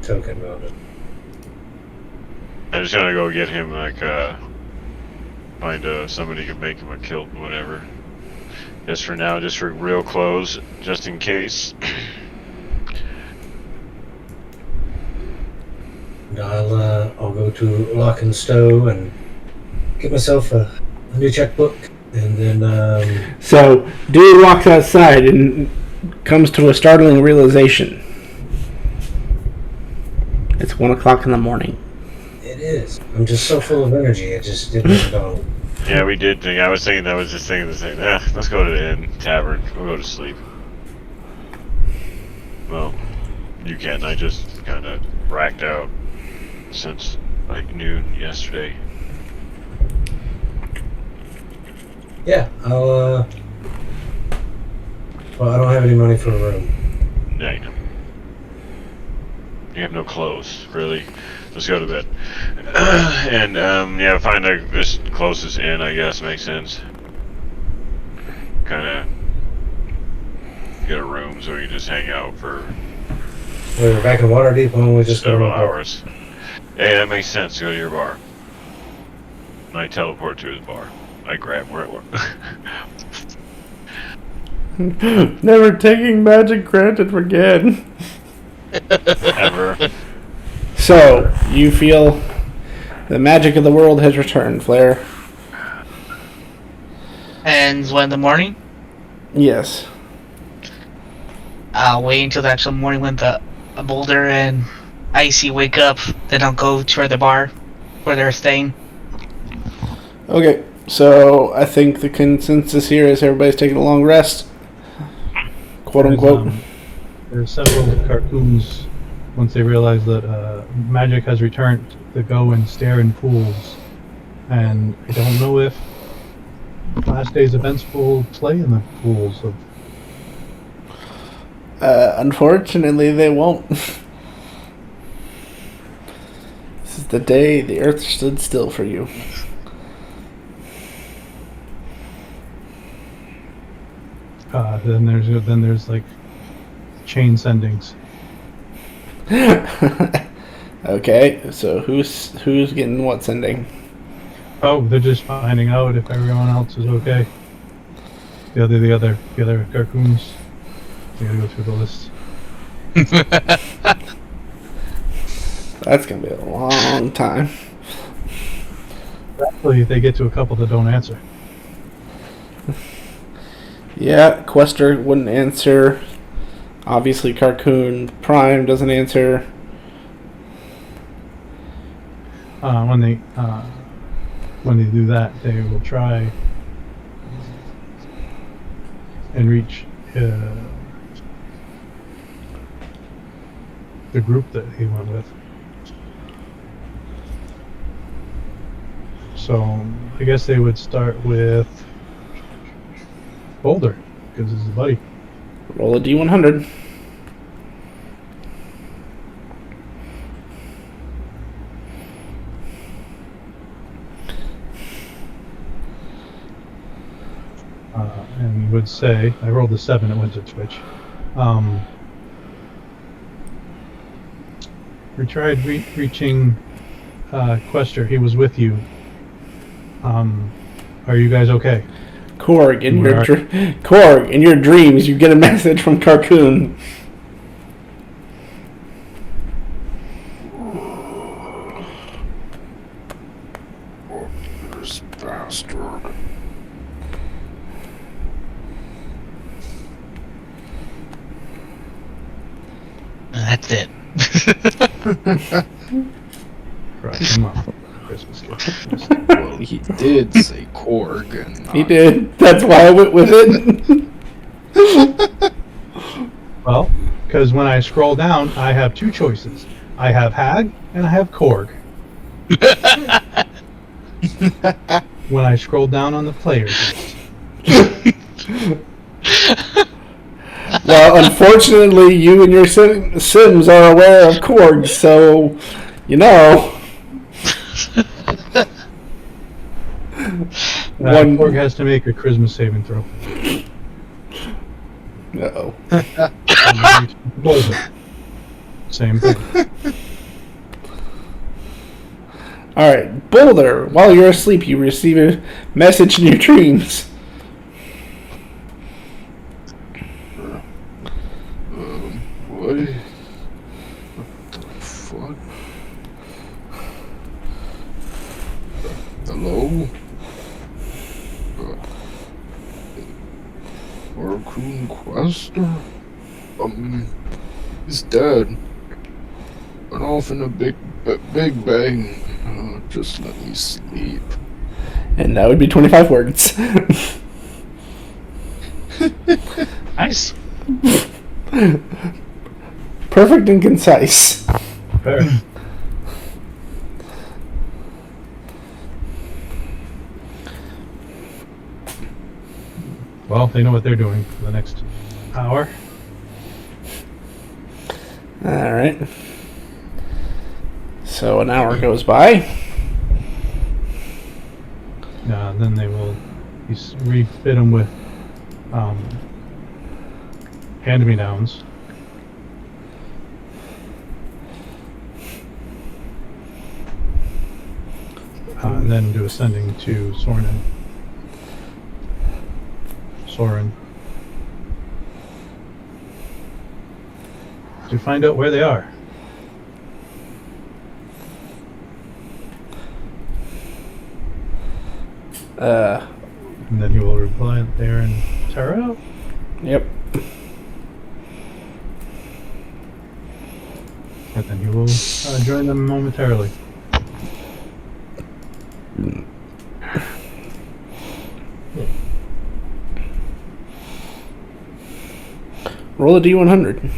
token on it. I'm just gonna go get him, like, find somebody who can make him a kilt and whatever. Just for now, just for real clothes, just in case. I'll go to Lock and Stow and get myself a new checkbook, and then So, Dewey walks outside and comes to a startling realization. It's 1 o'clock in the morning. it is. I'm just so full of energy. It just didn't go. Yeah, we did think. I was just thinking the same. Let's go to the inn, tavern. We'll go to sleep. Well, you can. I just kind of racked out since like noon yesterday. Yeah, I'll. Well, I don't have any money for a room. Yeah, you know. You have no clothes, really. Let's go to bed. And yeah, find this closest inn. I guess makes sense. Kind of get a room so we can just hang out for We were back in Waterdeep when we just go to several the bar. hours. Hey, that makes sense. Go to your bar. And I teleport to his bar. I grab where it was. Never taking magic granted again. Ever. So, you feel the magic of the world has returned, Flair? And when the morning, Yes. I'll wait until the actual morning when the Boulder and Icy wake up. Then I'll go to the bar where they're staying. Okay, so I think the consensus here is everybody's taking a long rest. Quote unquote. There's several cartoons, once they realize that magic has returned, to go and stare in pools. And I don't know if last day's events will play in the pools. Unfortunately, they won't. This is the day the earth stood still for you. Then there's like chain sendings. Okay, so who's getting what sending? Oh, they're just finding out if everyone else is okay. The other cartoons. You gotta go through the list. That's gonna be a long time. Actually, they get to a couple that don't answer. Yeah, Quester wouldn't answer. Obviously, Carcoon Prime doesn't answer. When they do that, they will try and reach the group that he went with. So I guess they would start with Boulder, because it's his buddy. Roll a D100. And he would say, I rolled a 7, it went to Twitch. We tried reaching Quester, he was with you. Are you guys okay? Korg, in your dreams, you get a message from Carcoon. This bastard. That's it. Right, come on. Christmas gift. Well, he did say Korg, and He did. That's why I went with it. Well, because when I scroll down, I have two choices. I have Hag and I have Korg. When I scroll down on the players list. Well, unfortunately, you and your Sims are aware of Korg, so you know. Korg has to make a charisma saving throw. Uh-oh. Boulder. Same thing. Alright, Boulder, while you're asleep, you receive a message in your dreams. what? What the fuck? Hello? Raccoon Quester? He's dead. Went off in a big bang. Just let me sleep. And that would be 25 words. Nice. Perfect and concise. Fair. Well, they know what they're doing for the next hour. Alright. So an hour goes by. Then they will refit them with hand-me-downs. And then do ascending to Soren. To find out where they are. And then he will reply that they're in Taro. Yep. And then he will join them momentarily. Roll a D100.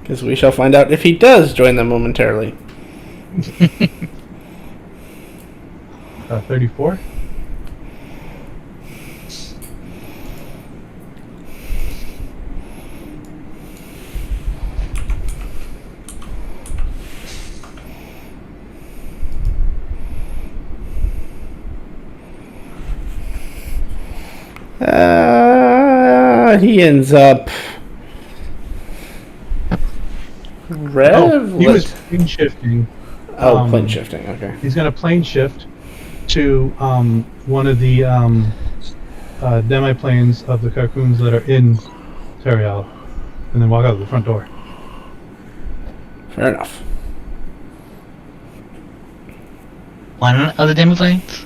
Because we shall find out if he does join them momentarily. 34. He ends up. He was plane shifting. Plane shifting. Okay. He's going to plane shift to one of the demi-planes of the Carcoons that are in Terial, and then walk out the front door. Fair enough. One of the demi-planes?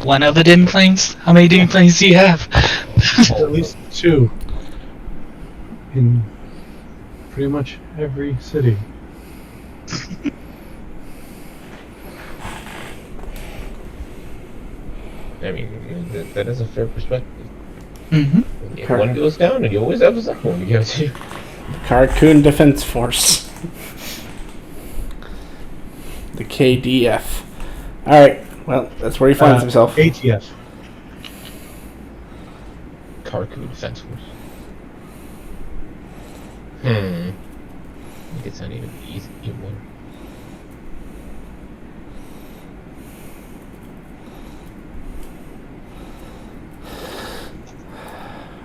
One of the demi-planes? How many demi-planes do you have? At least 2. In pretty much every city. I mean, that is a fair perspective. Mm-hmm. If one goes down, and you always have a second one to go to. Carcoon Defense Force. The KDF. Alright, well, that's where he finds himself. ATF. Carcoon Defense Force. I think it's not even easy one.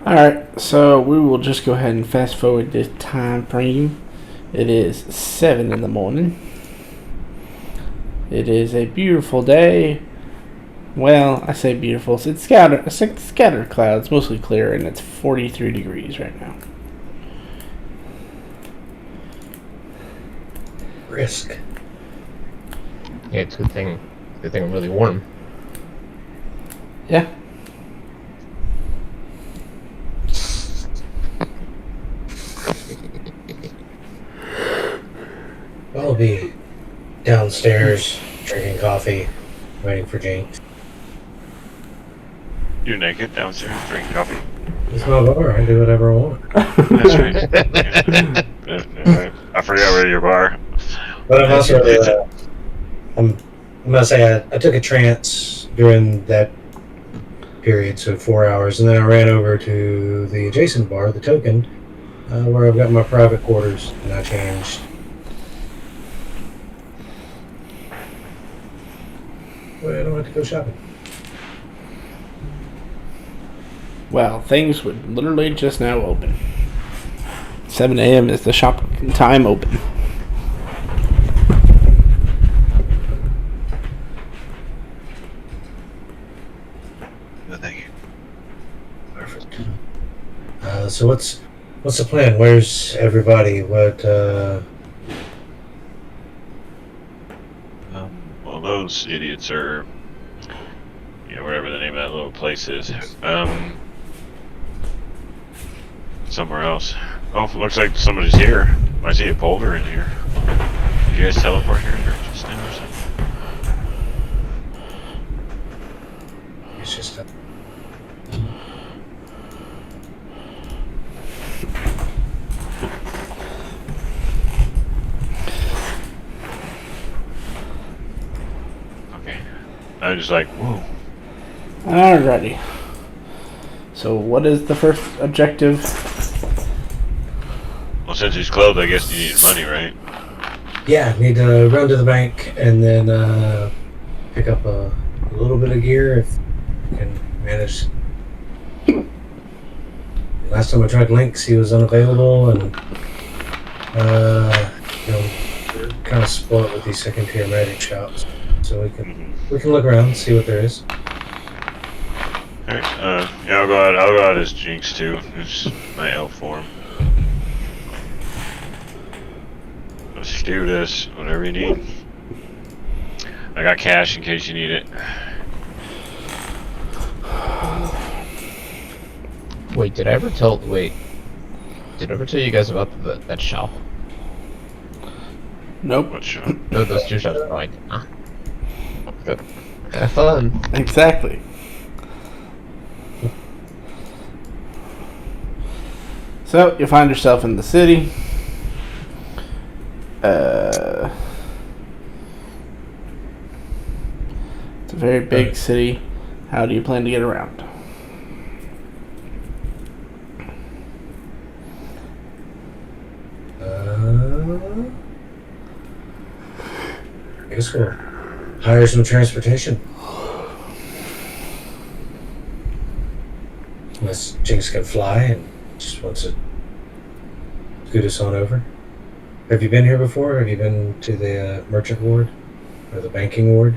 Alright, so we will just go ahead and fast forward this time frame. It is 7 in the morning. It is a beautiful day. Well, I say beautiful. It's scattered clouds, mostly clear, and it's 43 degrees right now. Brisk. Yeah, it's a good thing I'm really warm. Yeah. I'll be downstairs drinking coffee, waiting for Jinx. You're naked downstairs drinking coffee. It's my bar. I do whatever I want. That's right. Yeah. I forgot where your bar. But I'm also, I'm gonna say I took a trance during that period, so 4 hours, and then I ran over to the adjacent bar, the Token, where I've got my private quarters, and I changed. Well, I don't have to go shopping. Well, things would literally just now open. 7 a.m. is the shop time open. No, thank you. Perfect. So what's the plan? Where's everybody? Well, those idiots are, wherever the name of that little place is. Somewhere else. Oh, looks like somebody's here. I see a boulder in here. Did you guys teleport here just now or something? It's just Okay. I was just like, whoa. Alrighty. So what is the first objective? Well, since he's clothed, I guess you need money, right? yeah, need to run to the bank and then pick up a a little bit of gear if you can manage. Last time I tried Lynx, he was unavailable, and we're kind of spoiled with these second-tier magic shops, so we can look around and see what there is. Alright, yeah, I'll go out as Jinx too. It's my elf form. Let's do this, whatever you need. I got cash in case you need it. Wait, did I ever tell you guys about that shop? Nope. What shop? No, those two shops are like, good. Have fun. Exactly. So you find yourself in the city. It's a very big city. How do you plan to get around? I guess we'll hire some transportation. Unless Jinx can fly and just wants to scoot us on over. Have you been here before? Have you been to the merchant ward? Or the banking ward?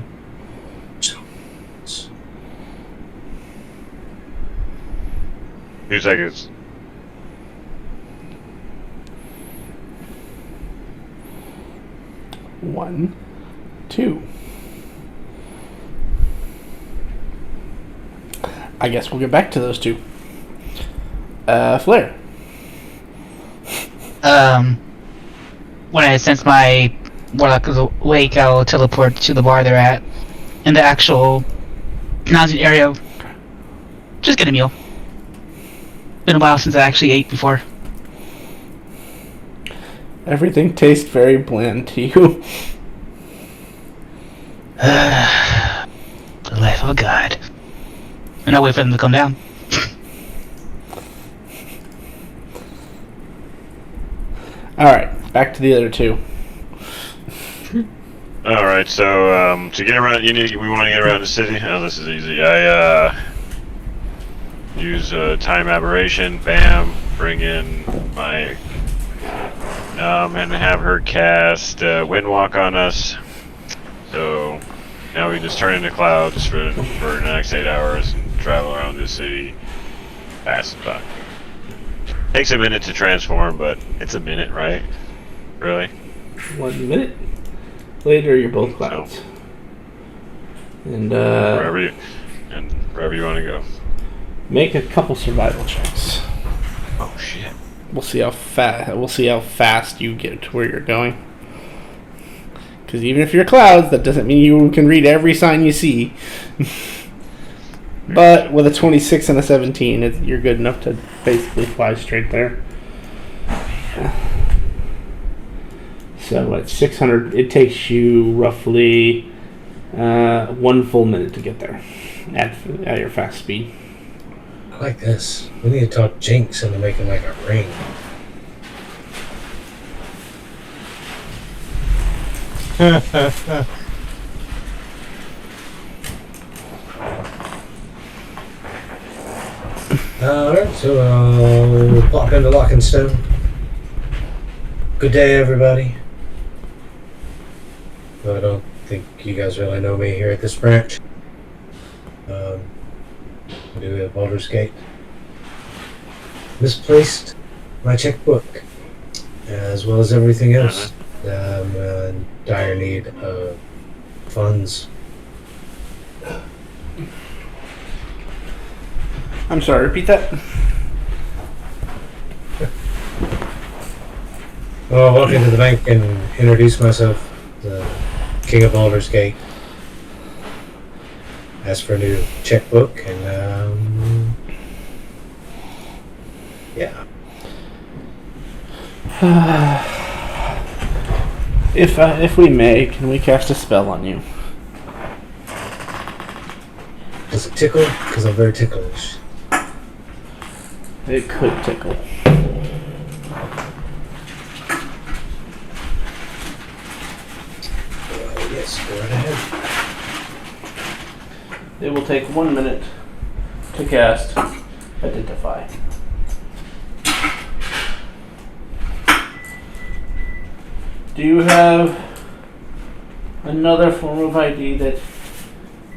Few seconds. One, two. I guess we'll get back to those two. Flare. When I sense my warlock is awake, I'll teleport to the bar they're at. In the actual nausea area. Just get a meal. Been a while since I actually ate before. Everything tastes very bland to you. The life of a god. And I'll wait for them to come down. Alright, back to the other two. Alright, so to get around, we want to get around the city. Oh, this is easy. I use time aberration, bam, bring in my and have her cast Windwalk on us. So now we just turn into clouds for the next 8 hours and travel around the city fast and fun. Takes a minute to transform, but it's a minute, right? Really? 1 minute later, you're both clouds. And wherever you want to go. Make a couple survival checks. Oh shit! We'll see how fast you get to where you're going. Because even if you're clouds, that doesn't mean you can read every sign you see. But with a 26 and a 17, you're good enough to basically fly straight there. So at 600, it takes you roughly 1 full minute to get there at your fast speed. I like this. We need to talk Jinx into making like a ring. Alright, so we'll pop into Lock and Stone. Good day, everybody. Well, I don't think you guys really know me here at this branch. I do have Baldur's Gate. Misplaced my checkbook, as well as everything else. I'm in dire need of funds. I'm sorry, repeat that? Well, I'll walk into the bank and introduce myself, the King of Baldur's Gate. Ask for a new checkbook, and yeah. If we may, can we cast a spell on you? Does it tickle? Because I'm very ticklish. It could tickle. Yes, go right ahead. It will take 1 minute to cast Identify. Do you have another form of ID that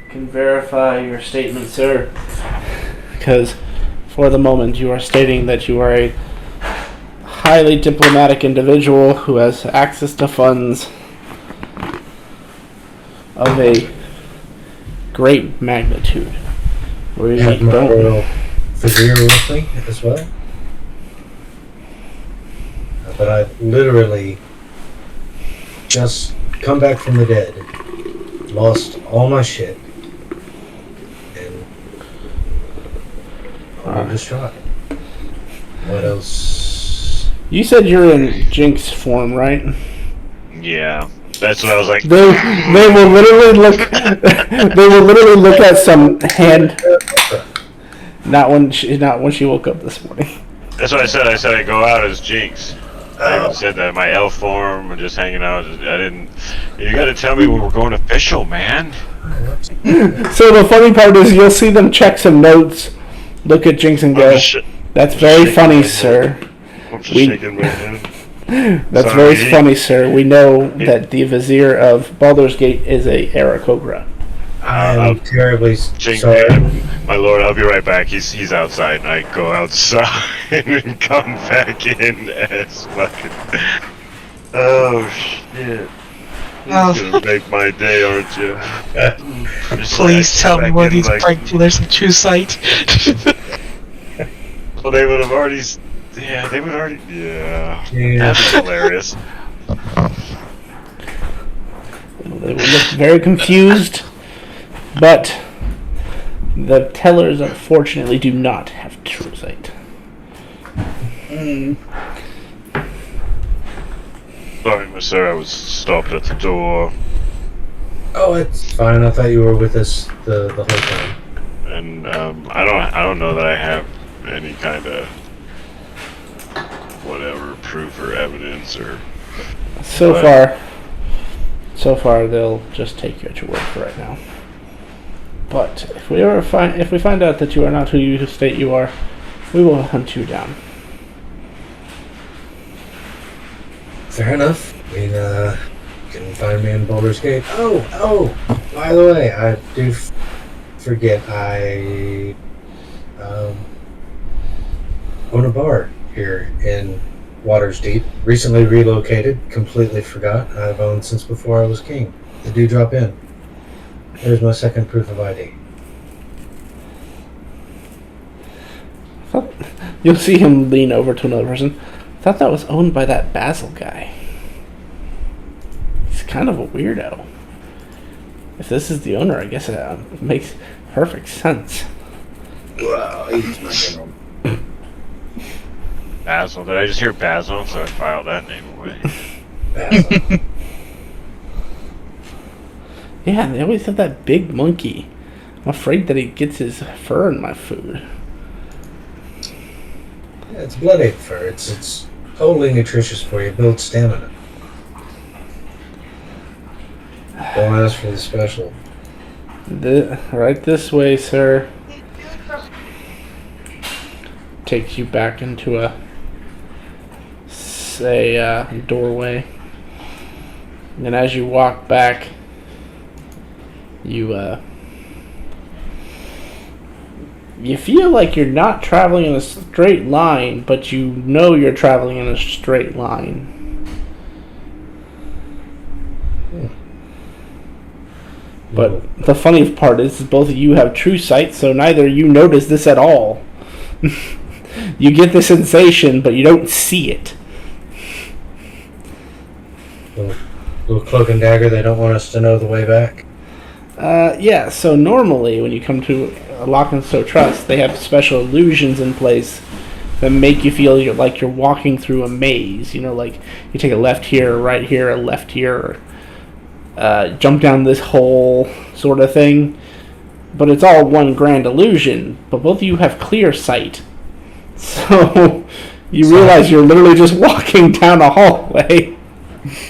can verify your statement, sir? Because for the moment you are stating that you are a highly diplomatic individual who has access to funds of a great magnitude. I have my royal vizier with me as well. But I've literally just come back from the dead, lost all my shit, and I'm distraught. What else? You said you're in Jinx form, right? Yeah, that's what I was like. They will literally look. They will literally look at some hand. Not when she woke up this morning. That's what I said. I said I go out as Jinx. I even said that my elf form and just hanging out. I didn't. You got to tell me when we're going official, man. So the funny part is, you'll see them check some notes, look at Jinx, and go, "That's very funny, sir." I'm just shaking my head. That's Sorry. very funny, sir. We know that the Vizier of Baldur's Gate is a Aarakocra. I'm terribly Jinx, sorry. my lord, I'll be right back. He's outside, and I go outside and come back in as fucking. Oh shit! You're gonna make my day, aren't you? Please tell me one of these prank dealers have true sight. Well, they would have already. Yeah, they would already. Yeah. Yeah. That'd be hilarious. They will look very confused, but the tellers unfortunately do not have true sight. Sorry, sir, I was stopped at the door. Oh, it's fine. I thought you were with us the whole time. And I don't know that I have any kind of whatever proof or evidence or. So far they'll just take you at your word for right now. But if we find out that you are not who you state you are, we will hunt you down. Fair enough. I mean, you can find me in Baldur's Gate. Oh, by the way, I do forget I own a bar here in Waters Deep. Recently relocated, completely forgot. I've owned since before I was king. They do drop in. There's my second proof of ID. You'll see him lean over to another person. I thought that was owned by that Basil guy. He's kind of a weirdo. If this is the owner, I guess it makes perfect sense. Wow, he's my general. Basil. Did I just hear Basil? So I filed that name away. Basil. Yeah, they always have that big monkey. I'm afraid that he gets his fur in my food. Yeah, it's blood ape fur. It's totally nutritious for you. Builds stamina. Don't ask for the special. Right this way, sir. Takes you back into a doorway. And as you walk back, you feel like you're not traveling in a straight line, but you know you're traveling in a straight line. But the funny part is both of you have true sight, so neither of you notice this at all. You get the sensation, but you don't see it. Little cloak and dagger, they don't want us to know the way back. Yeah, so normally when you come to a Lock and Stow Trust, they have special illusions in place that make you feel like you're walking through a maze. You know, like you take a left here, a right here, a left here, or jump down this hole sort of thing. But it's all one grand illusion, but both of you have clear sight. So you realize you're literally just walking down a hallway.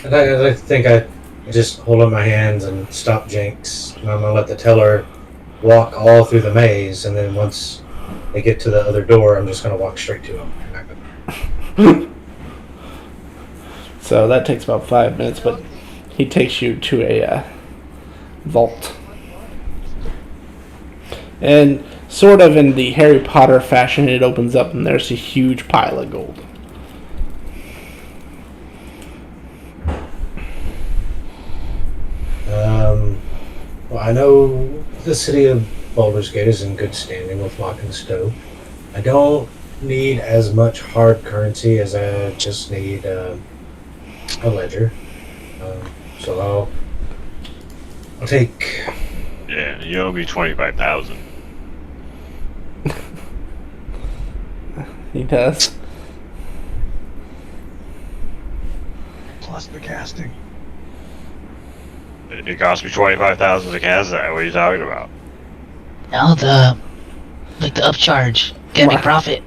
I think I just hold up my hands and stop Jinx. And I'm gonna let the teller walk all through the maze, and then once they get to the other door, I'm just going to walk straight to them. I'm not gonna... So that takes about 5 minutes, but he takes you to a vault. And sort of in the Harry Potter fashion, it opens up and there's a huge pile of gold. Well, I know the city of Baldur's Gate is in good standing with Lock and Stowe. I don't need as much hard currency as I just need a ledger. So I'll take... Yeah, you owe me 25,000. He does. Plus the casting. It cost me 25,000 to cast that. What are you talking about? No, the upcharge. Get any profit.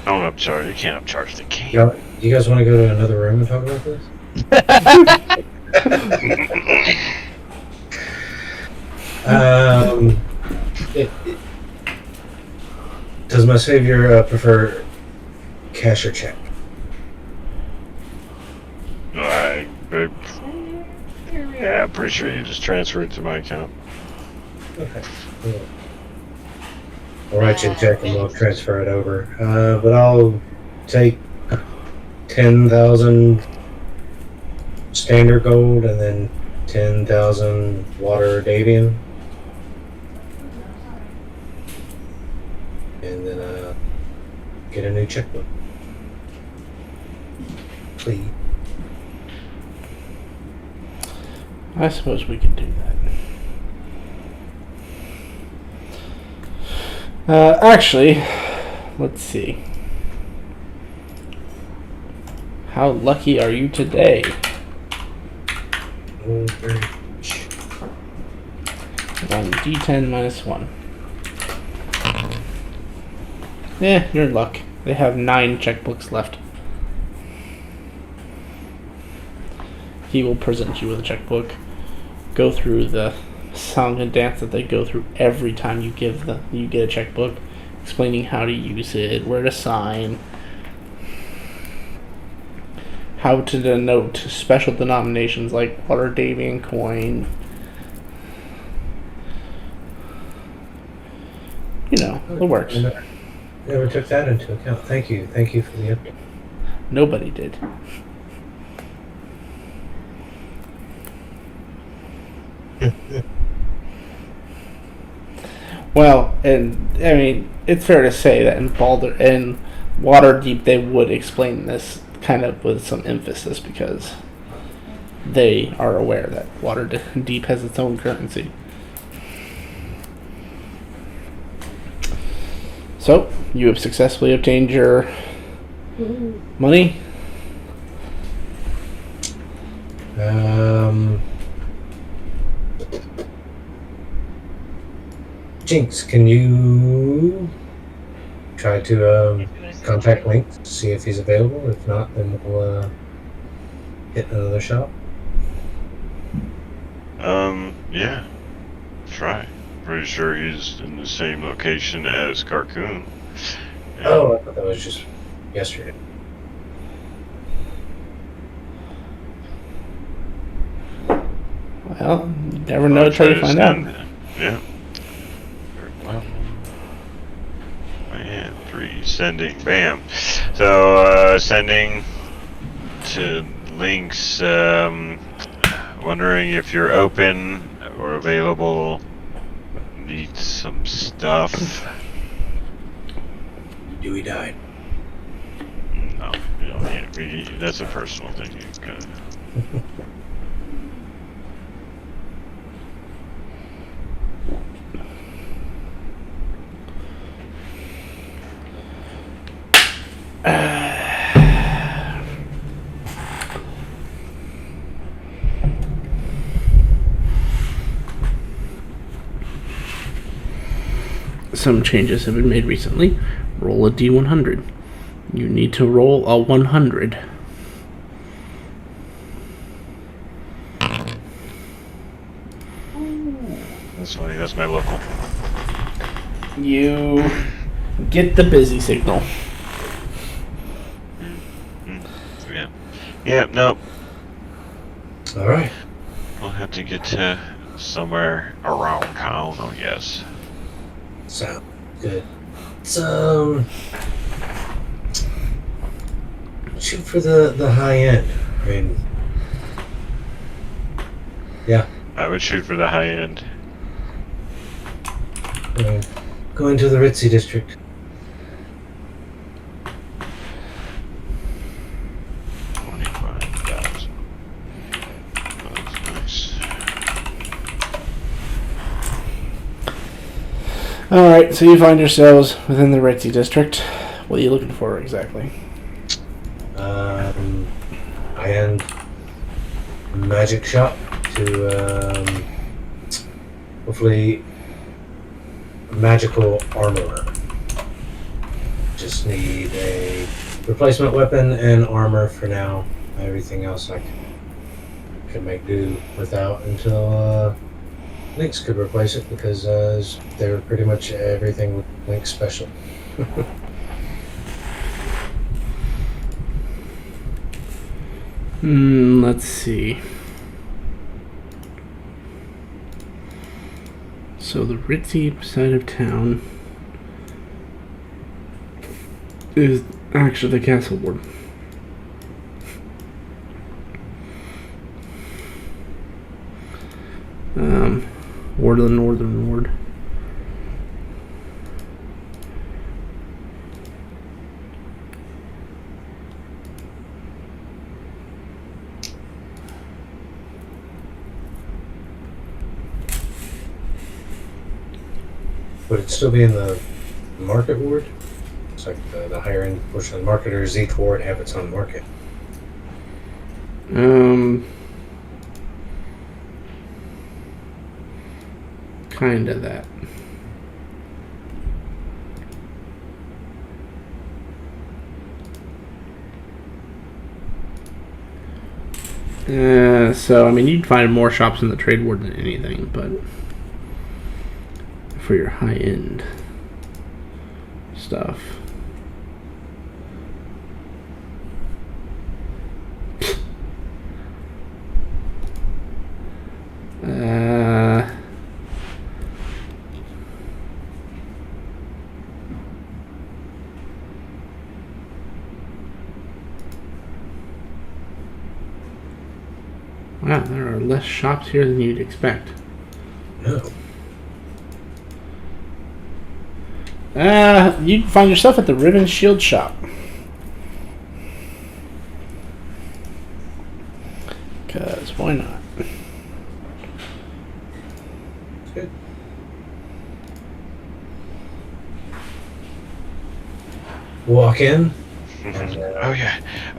Don't upcharge. You can't upcharge the game. You guys want to go to another room and talk about this? Does my savior prefer cash or check? Yeah, I'm pretty sure you just transfer it to my account. Okay. Cool. I'll write you a check and we'll transfer it over. But I'll take 10,000 standard gold and then 10,000 water Davian. And then get a new checkbook. Please. I suppose we could do that. Actually, let's see. How lucky are you today? Oh, 1d10 minus 1. Yeah, you're in luck. They have 9 checkbooks left. He will present you with a checkbook. Go through the song and dance that they go through every time you get a checkbook, explaining how to use it, where to sign, how to denote special denominations like water Davian coin. You know, it works. Never took that into account. Thank you for the update. Nobody did. Well, and I mean, it's fair to say that in Waterdeep they would explain this kind of with some emphasis because they are aware that Waterdeep has its own currency. So, you have successfully obtained your money. Jinx, can you try to contact Link to see if he's available? If not, then we'll hit another shop. Yeah. Try. Pretty sure he's in the same location as Carcoon. Yeah. Oh, I thought that was just yesterday. Well, you never know until you find out. Yeah. Well, man, 3 sending. Bam. So, sending to Links, wondering if you're open or available. Need some stuff. Dewey died. No, you don't need it. That's a personal thing. You can... Some changes have been made recently. Roll a d100. You need to roll a 100. That's funny, that's my local. You get the busy signal. Yeah. Yeah, nope. Alright. We'll have to get to somewhere around town, I guess. Sound good. So, shoot for the high end. I mean, yeah. I would shoot for the high end. Going to the ritzy district. 25,000. That's nice. Alright, so you find yourselves within the ritzy district. What are you looking for exactly? High-end magic shop to hopefully magical armor. Just need a replacement weapon and armor for now. Everything else I can make do without until Lynx could replace it, because they're pretty much everything with Lynx special. Let's see. So the ritzy side of town is actually the castle ward. Ward of the Northern Ward. Would it still be in the market ward? It's like the higher end portion of the market, or does each ward have its own market? Kinda that. So I mean, you'd find more shops in the trade ward than anything, but for your high end stuff. Wow, there are less shops here than you'd expect. No. You'd find yourself at the Ribbon Shield shop. Because why not? Good. Walk in. And,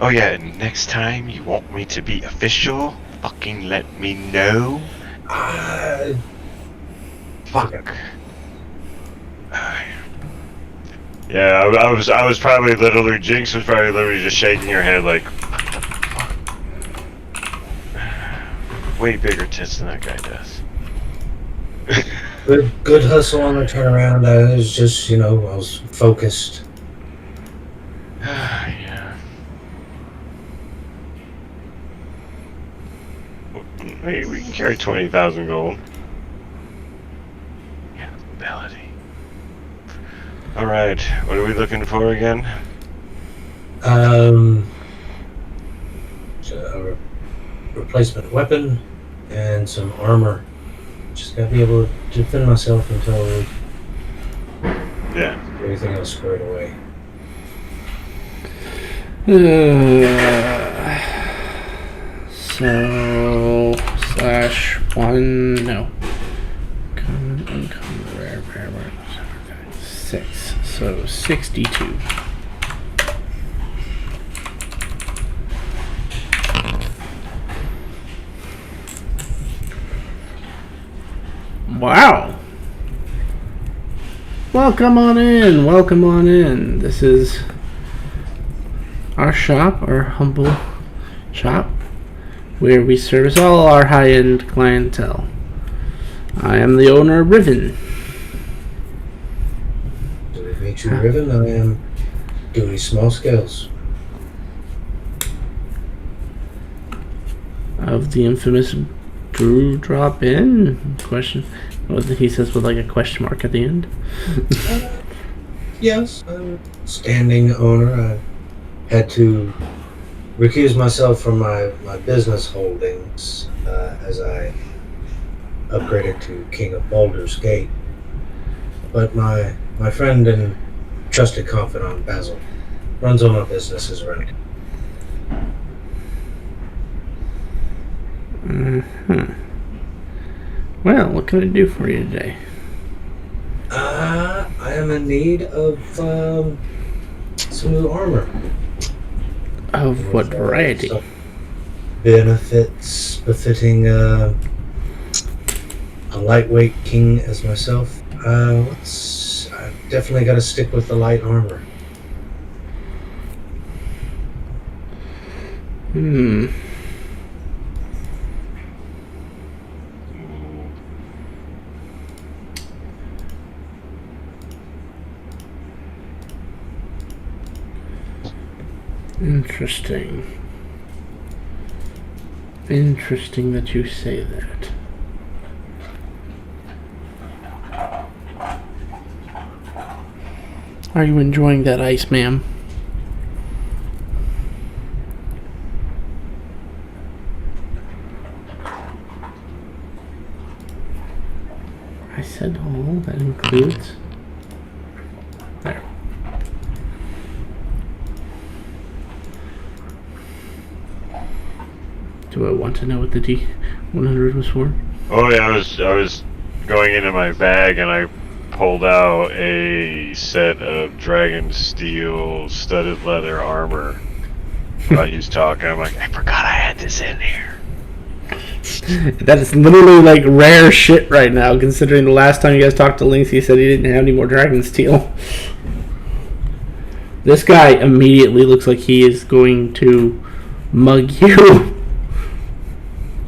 Oh yeah, and next time you want me to be official, fucking let me know. Fuck it. Yeah, I was probably literally, Jinx was probably literally just shaking her head like, way bigger tits than that guy does. Good hustle on the turnaround. I was just, I was focused. Yeah. Hey, we can carry 20,000 gold. Yeah, ability. Alright, what are we looking for again? A replacement weapon and some armor. Just gotta be able to defend myself until Yeah. everything else squared away. So /1 no. Common, uncommon, rare, 6. So 62. Wow. Welcome on in. Welcome on in. This is our shop, our humble shop, where we service all our high-end clientele. I am the owner of Riven. makes you Riven, I am doing small scales. Of the infamous brew drop in question. He says with like a question mark at the end. Yes, I'm a standing owner. I had to recuse myself from my business holdings as I upgraded to King of Baldur's Gate. But my friend and trusted confidant, Basil, runs all my businesses around here. Well, what can I do for you today? I am in need of some new armor. Of what variety? Some benefits befitting a lightweight king as myself. I've definitely got to stick with the light armor. Interesting. Interesting that you say that. Are you enjoying that ice, ma'am? I said all that includes. There. Do I want to know what the D100 was for? Oh yeah, I was going into my bag and I pulled out a set of dragon steel studded leather armor. While he was talking, I'm like, I forgot I had this in here. That is literally like rare shit right now, considering the last time you guys talked to Lynx, he said he didn't have any more dragon steel. This guy immediately looks like he is going to mug you.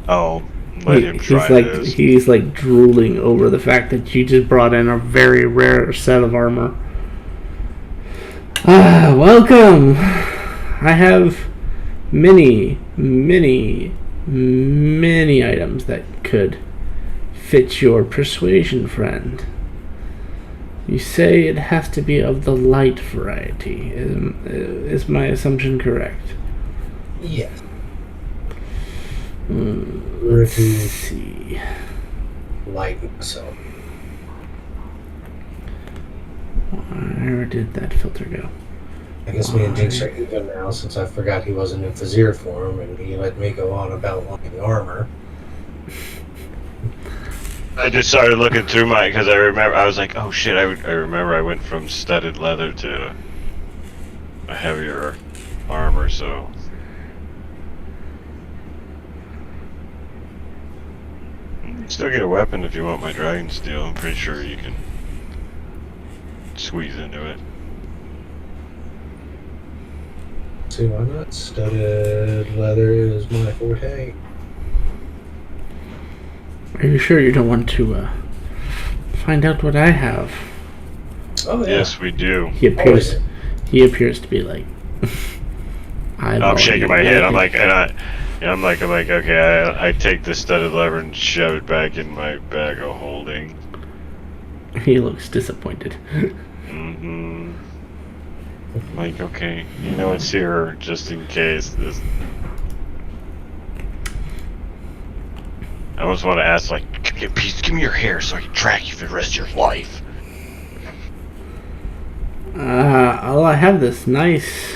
Oh, let him try this. He's like drooling over the fact that you just brought in a very rare set of armor. Welcome. I have many items that could fit your persuasion, friend. You say it has to be of the light variety. Is my assumption correct? Yes. Let's see. Light myself. Where did that filter go? I guess me and Jinx are even now since I forgot he wasn't in Vizier form and he let me go on about wanting armor. I just started looking through my, because I was like, oh shit, I remember I went from studded leather to a heavier armor, so. You can still get a weapon if you want my dragon steel. I'm pretty sure you can squeeze into it. See, why not? Studded leather is my forte. Are you sure you don't want to find out what I have? Oh yeah. Yes, we do. He appears to be like. I'm shaking my head. I'm like, okay. I take the studded leather and shove it back in my bag of holding. He looks disappointed. Mm-hmm. Like, okay, you know it's here just in case this. I almost want to ask, like, give me your hair so I can track you for the rest of your life. I have this nice.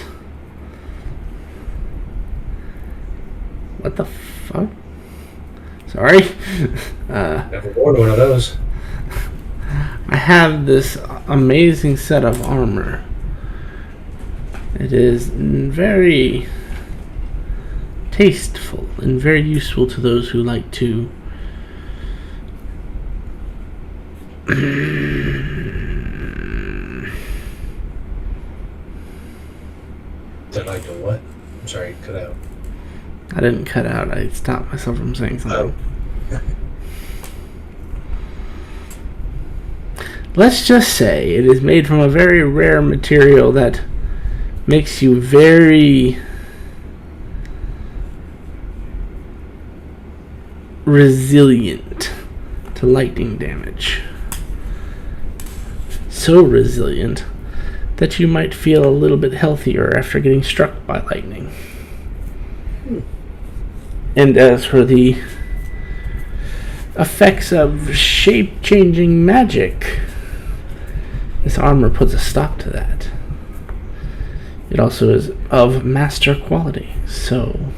What the fuck? Sorry. Never worn one of those. I have this amazing set of armor. It is very tasteful and very useful to those who like to That like to what? I'm sorry, cut out. I didn't cut out. I stopped myself from saying something. let's just say it is made from a very rare material that makes you very resilient to lightning damage. So resilient that you might feel a little bit healthier after getting struck by lightning. And as for the effects of shape-changing magic, this armor puts a stop to that. It also is of master quality, so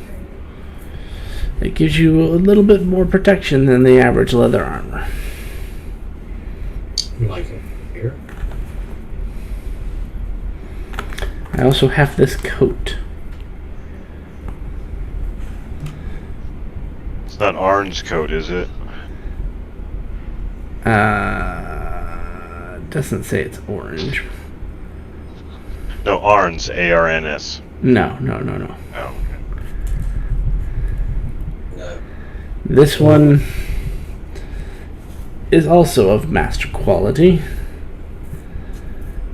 it gives you a little bit more protection than the average leather armor. Like it here. I also have this coat. It's not Arn's coat, is it? It doesn't say it's orange. No, Arn's, A-R-N-S. No. Oh, No. This one is also of master quality.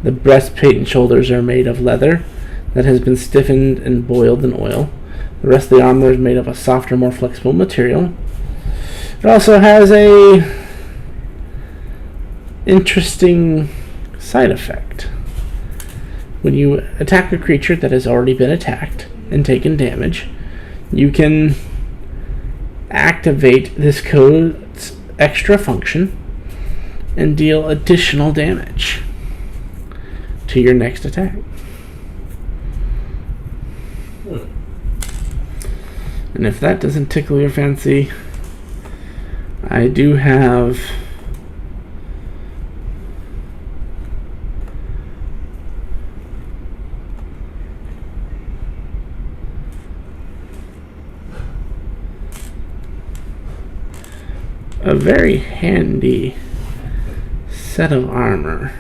The breastplate and shoulders are made of leather that has been stiffened and boiled in oil. The rest of the armor is made of a softer, more flexible material. It also has a interesting side effect. When you attack a creature that has already been attacked and taken damage, you can activate this code's extra function and deal additional damage to your next attack. And if that doesn't tickle your fancy, I do have a very handy set of armor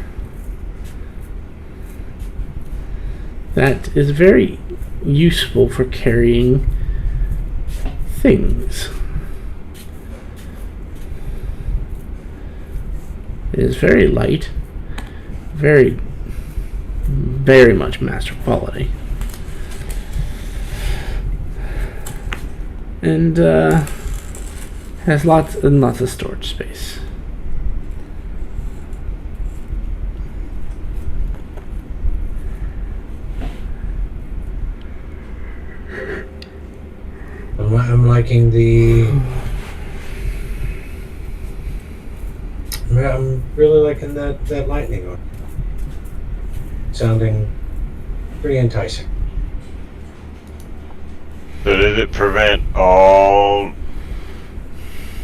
that is very useful for carrying things. It is very light, very much master quality, and has lots and lots of storage space. I'm liking the. I'm really liking that lightning on. Sounding pretty enticing. So did it prevent all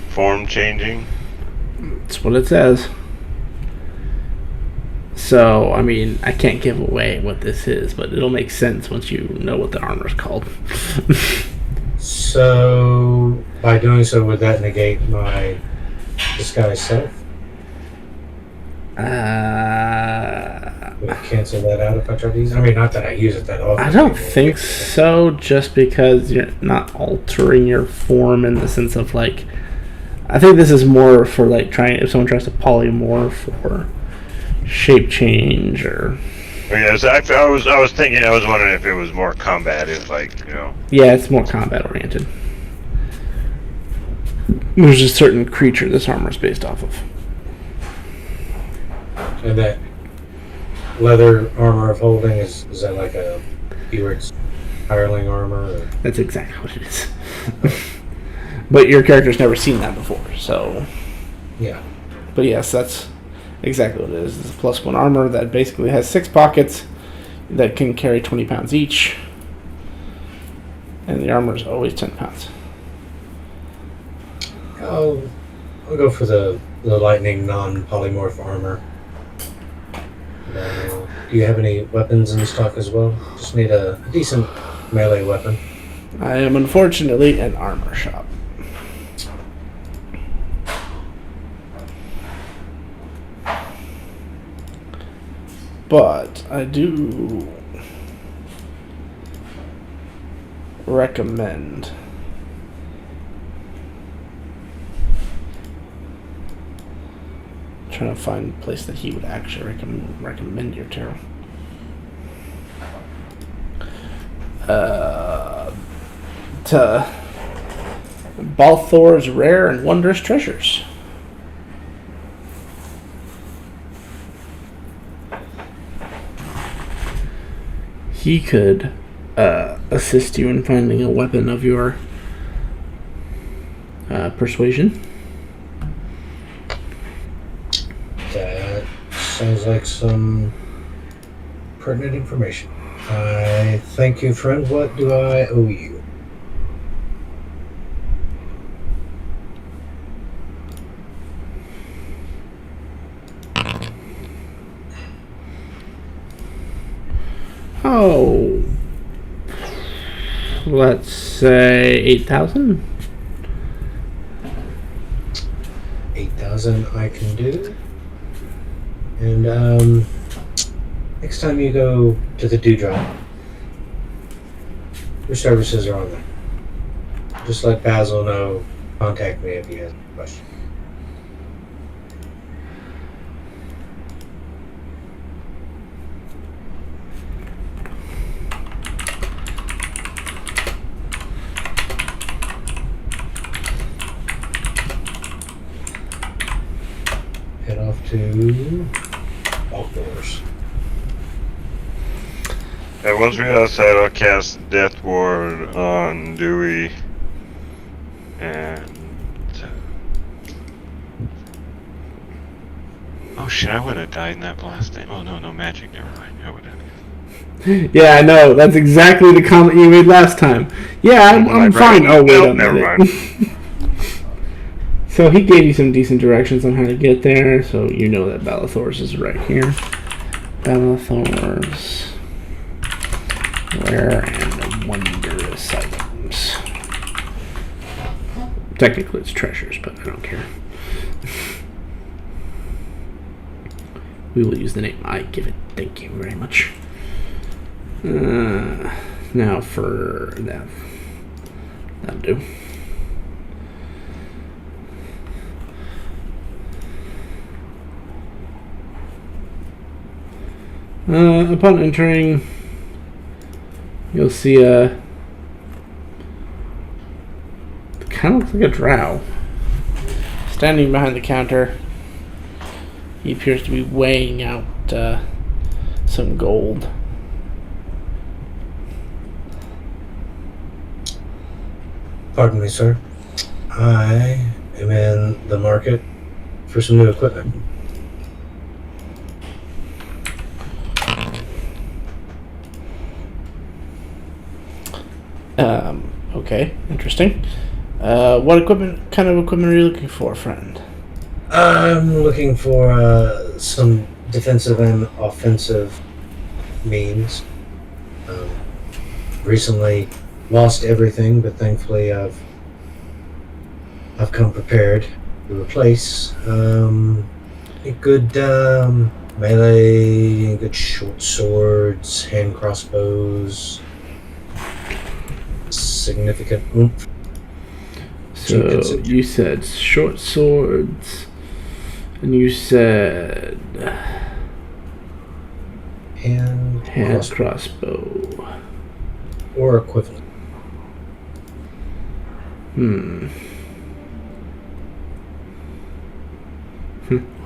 form changing? That's what it says. So, I mean, I can't give away what this is, but it'll make sense once you know what the armor's called. So, by doing so, would that negate my disguise self? Would it cancel that out if I tried to use it? I mean, not that I use it that often. I don't think so, just because you're not altering your form in the sense of, like, I think this is more for, like, trying, if someone tries to polymorph or shape change or... Yes, I was wondering if it was more combative, like, you know. Yeah, it's more combat oriented. There's a certain creature this armor is based off of. And that leather armor of holding, is that like a Eward's hireling armor? Or? That's exactly what it is. But your character's never seen that before, so... Yeah. But yes, that's exactly what it is. It's a +1 armor that basically has 6 pockets that can carry 20 pounds each. And the armor is always 10 pounds. I'll go for the lightning non-polymorph armor. Do you have any weapons in stock as well? Just need a decent melee weapon. I am unfortunately an armor shop. But I do recommend trying to find a place that he would actually recommend you to. To Balthor's rare and wondrous treasures. He could assist you in finding a weapon of your persuasion. That sounds like some pertinent information. I thank you, friend. What do I owe you? Oh, let's say 8,000. 8,000 I can do. And next time you go to the Dewdrop, your services are on there. Just let Basil know. Contact me if he has a question. Head off to Outdoors. And once we're outside, I'll cast Death Ward on Dewey. And... oh shit, I would have died in that blast. Oh no, magic, never mind. I would have... Yeah, I know. That's exactly the comment you made last time. Yeah, I'm fine. Oh, wait a minute. So he gave you some decent directions on how to get there, so you know that Balthor's is right here. Balthor's rare and wondrous items. Technically it's treasures, but I don't care. We will use the name I give it. Thank you very much. Now for that. That'll do. Upon entering, you'll see a kind of looks like a drow standing behind the counter. He appears to be weighing out some gold. Pardon me, sir. I am in the market for some new equipment. Okay, interesting. What kind of equipment are you looking for, friend? I'm looking for some defensive and offensive means. Recently lost everything, but thankfully I've come prepared to replace a good melee, good short swords, hand crossbows, significant oomph. So you said short swords, and you said hand crossbow. Or equivalent.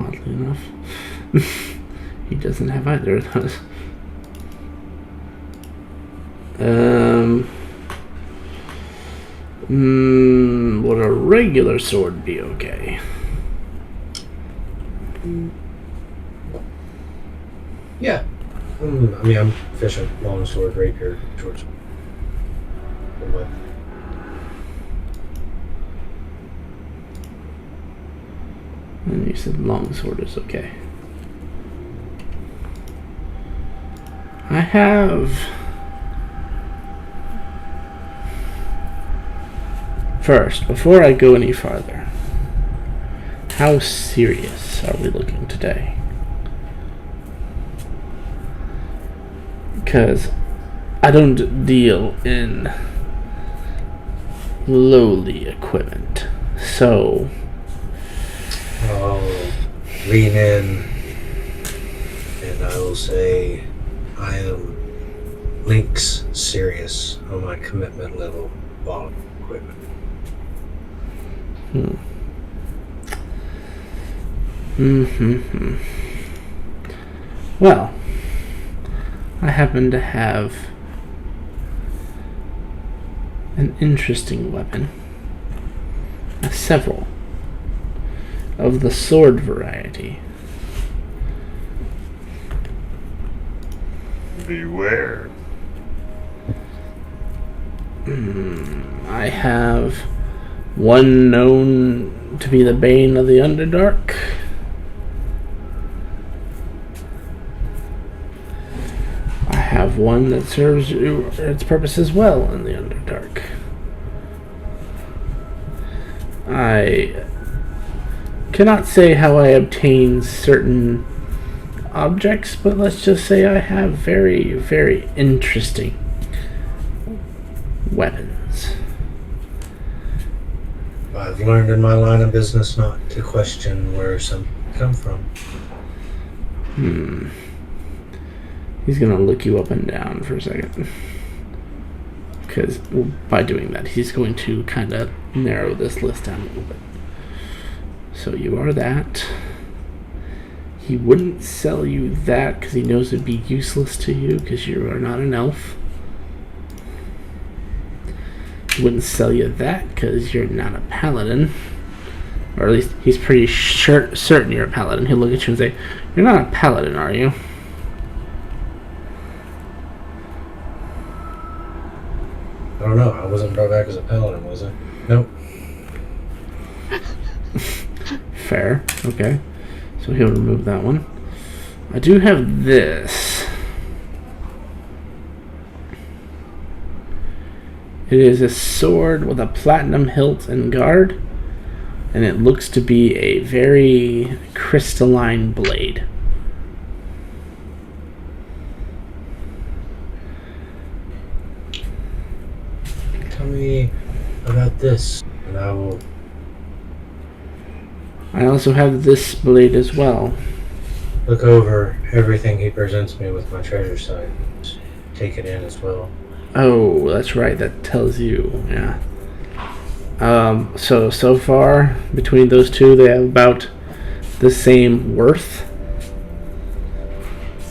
Oddly enough, he doesn't have either of those. Would a regular sword be okay? Yeah. I mean, I'm efficient. Long sword, rapier, short sword. What? And you said long sword is okay. I have... First, before I go any farther, how serious are we looking today? Because I don't deal in lowly equipment, so... Oh, lean in, and I will say I am Link's serious on my commitment level while equipment. Well, I happen to have an interesting weapon. Several of the sword variety. Beware. I have one known to be the bane of the Underdark. I have one that serves its purposes well in the Underdark. I cannot say how I obtain certain objects, but let's just say I have very, very interesting weapons. I've learned in my line of business not to question where some come from. He's gonna look you up and down for a second. Because by doing that, he's going to kind of narrow this list down a little bit. So you are that. He wouldn't sell you that because he knows it'd be useless to you because you are not an elf. He wouldn't sell you that because you're not a paladin. Or at least he's pretty certain you're a paladin. He'll look at you and say, "You're not a paladin, are you?" I don't know. I wasn't brought back as a paladin, was I? Nope. Fair. Okay. So he'll remove that one. I do have this. It is a sword with a platinum hilt and guard, and it looks to be a very crystalline blade. Tell me about this, and I will. I also have this blade as well. Look over everything he presents me with my treasure side. Take it in as well. Oh, that's right. That tells you, yeah. So far, between those two, they have about the same worth.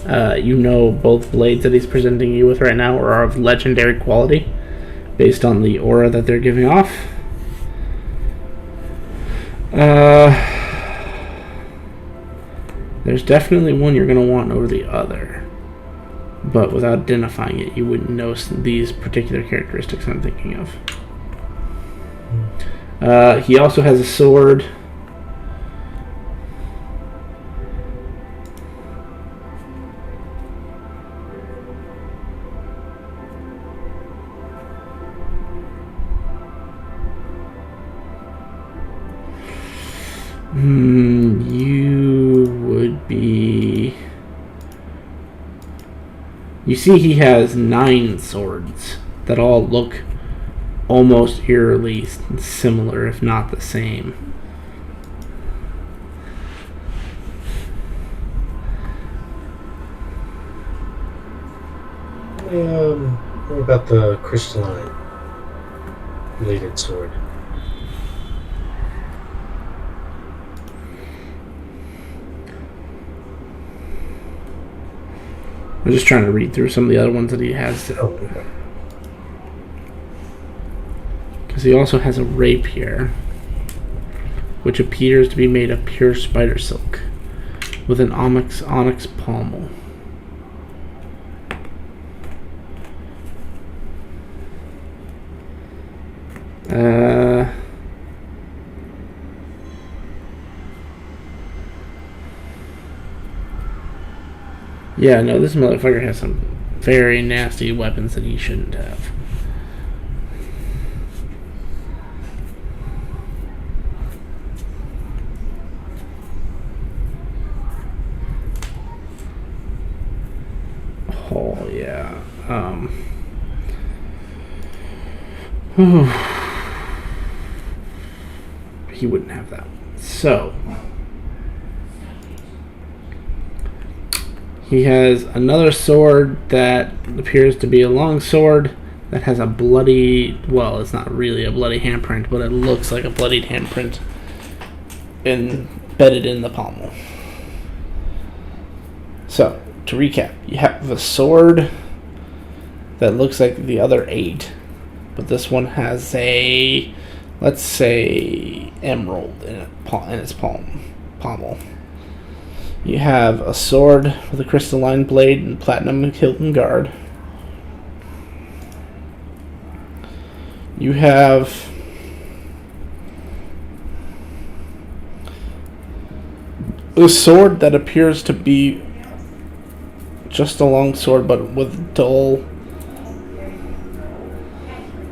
You know both blades that he's presenting you with right now are of legendary quality, based on the aura that they're giving off. There's definitely one you're going to want over the other. But without identifying it, you wouldn't know these particular characteristics I'm thinking of. He also has a sword. You would be... You see he has 9 swords that all look almost eerily similar, if not the same. What about the crystalline bladed sword? I'm just trying to read through some of the other ones that he has. Because he also has a rapier, which appears to be made of pure spider silk, with an onyx pommel. Yeah, no, this motherfucker has some very nasty weapons that he shouldn't have. Oh, yeah. He wouldn't have that. So, He has another sword that appears to be a long sword that has a bloody, well, it's not really a bloody handprint, but it looks like a bloodied handprint embedded in the pommel. So, to recap, you have a sword that looks like the other 8, but this one has a, let's say, emerald in its pommel. You have a sword with a crystalline blade and platinum hilt and guard. You have a sword that appears to be just a long sword, but with dull,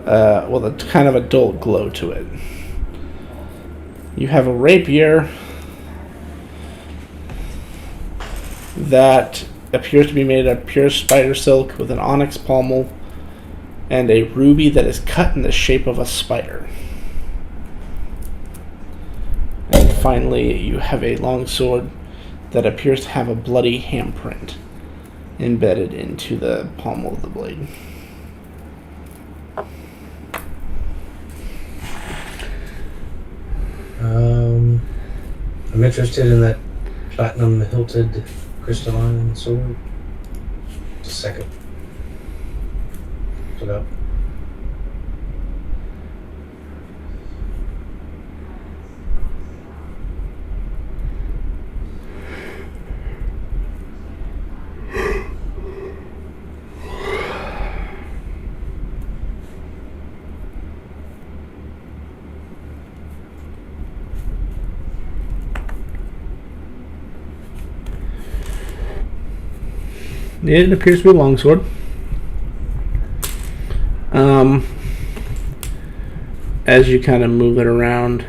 with a kind of a dull glow to it. You have a rapier that appears to be made of pure spider silk with an onyx pommel and a ruby that is cut in the shape of a spider. And finally, you have a long sword that appears to have a bloody handprint embedded into the pommel of the blade. I'm interested in that platinum hilted crystalline sword. Just a second. Put up. It appears to be a longsword. As you kind of move it around,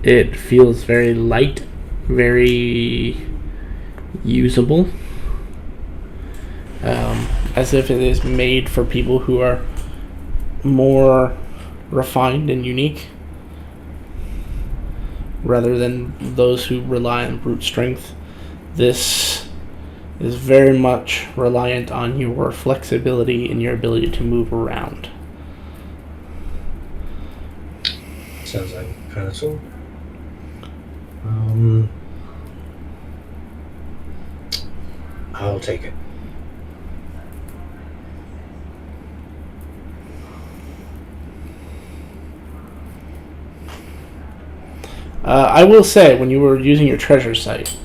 it feels very light, very usable, as if it is made for people who are more refined and unique, rather than those who rely on brute strength. This is very much reliant on your flexibility and your ability to move around. Sounds like a kind of sword. I'll take it. I will say, when you were using your treasure site,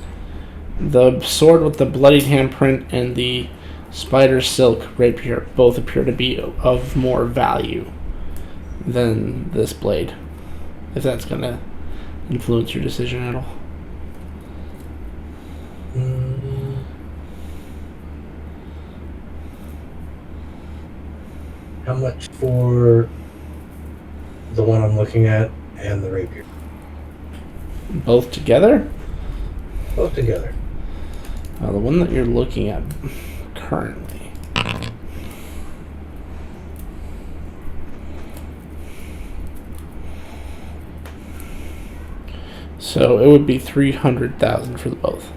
the sword with the bloodied handprint and the spider silk rapier both appear to be of more value than this blade. If that's going to influence your decision at all. How much for the one I'm looking at and the rapier? Both together? Both together. The one that you're looking at currently. So it would be 300,000 for the both.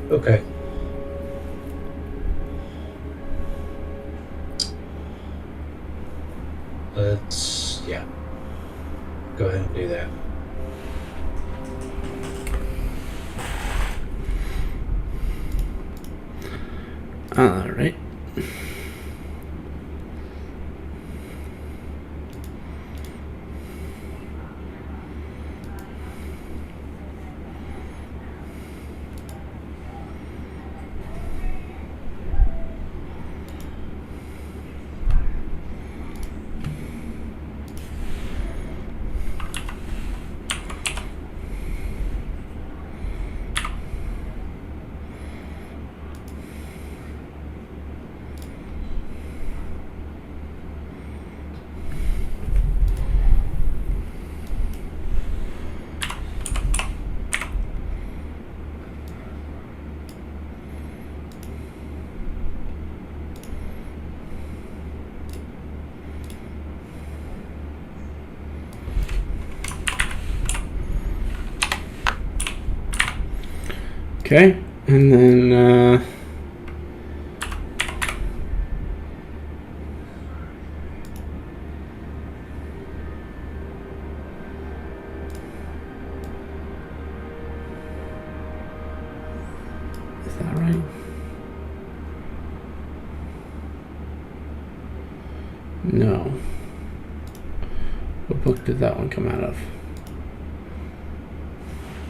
Okay. Let's, go ahead and do that. All right. Okay, and then is that right? No. What book did that one come out of?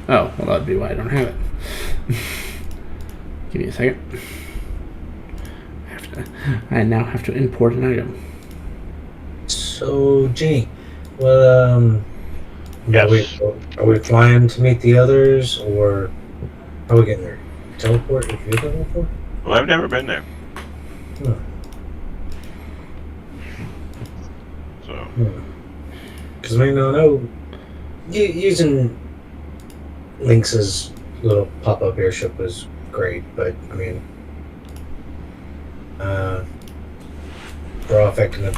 Oh, well, that'd be why I don't have it. Give me a second. I now have to import an item. So, Gene, well, Yes. are we flying to meet the others, or are we getting there? Teleport? If you're teleport? Well, I've never been there. So. Because I know using Lynx's little pop-up airship was great, but I mean, for all effectiveness,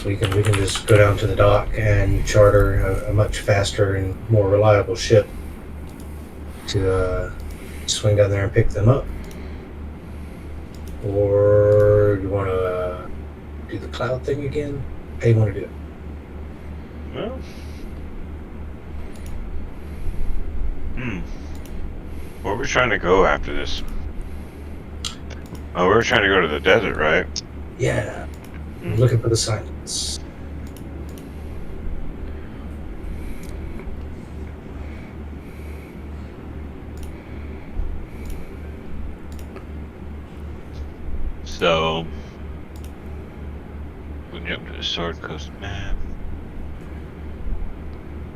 we can just go down to the dock and charter a much faster and more reliable ship to swing down there and pick them up. Or you want to do the cloud thing again? How do you want to do it? Well. Where are we trying to go after this? Oh, we were trying to go to the desert, right? Yeah. I'm looking for the silence. So, we can jump to the Sword Coast map.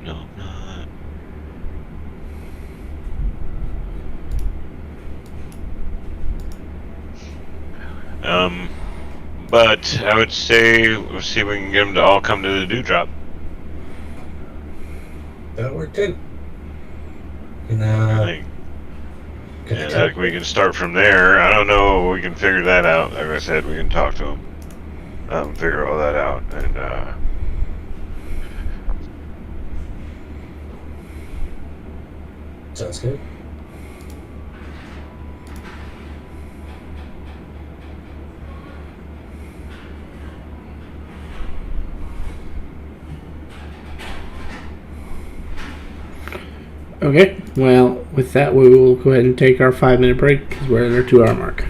No, not. But I would say we'll see if we can get them to all come to the dewdrop. That worked too. And, I think. And I think we can start from there. I don't know. We can figure that out. Like I said, we can talk to them, figure all that out, and sounds good. Okay, well, with that, we will go ahead and take our 5-minute break because we're at our 2-hour mark.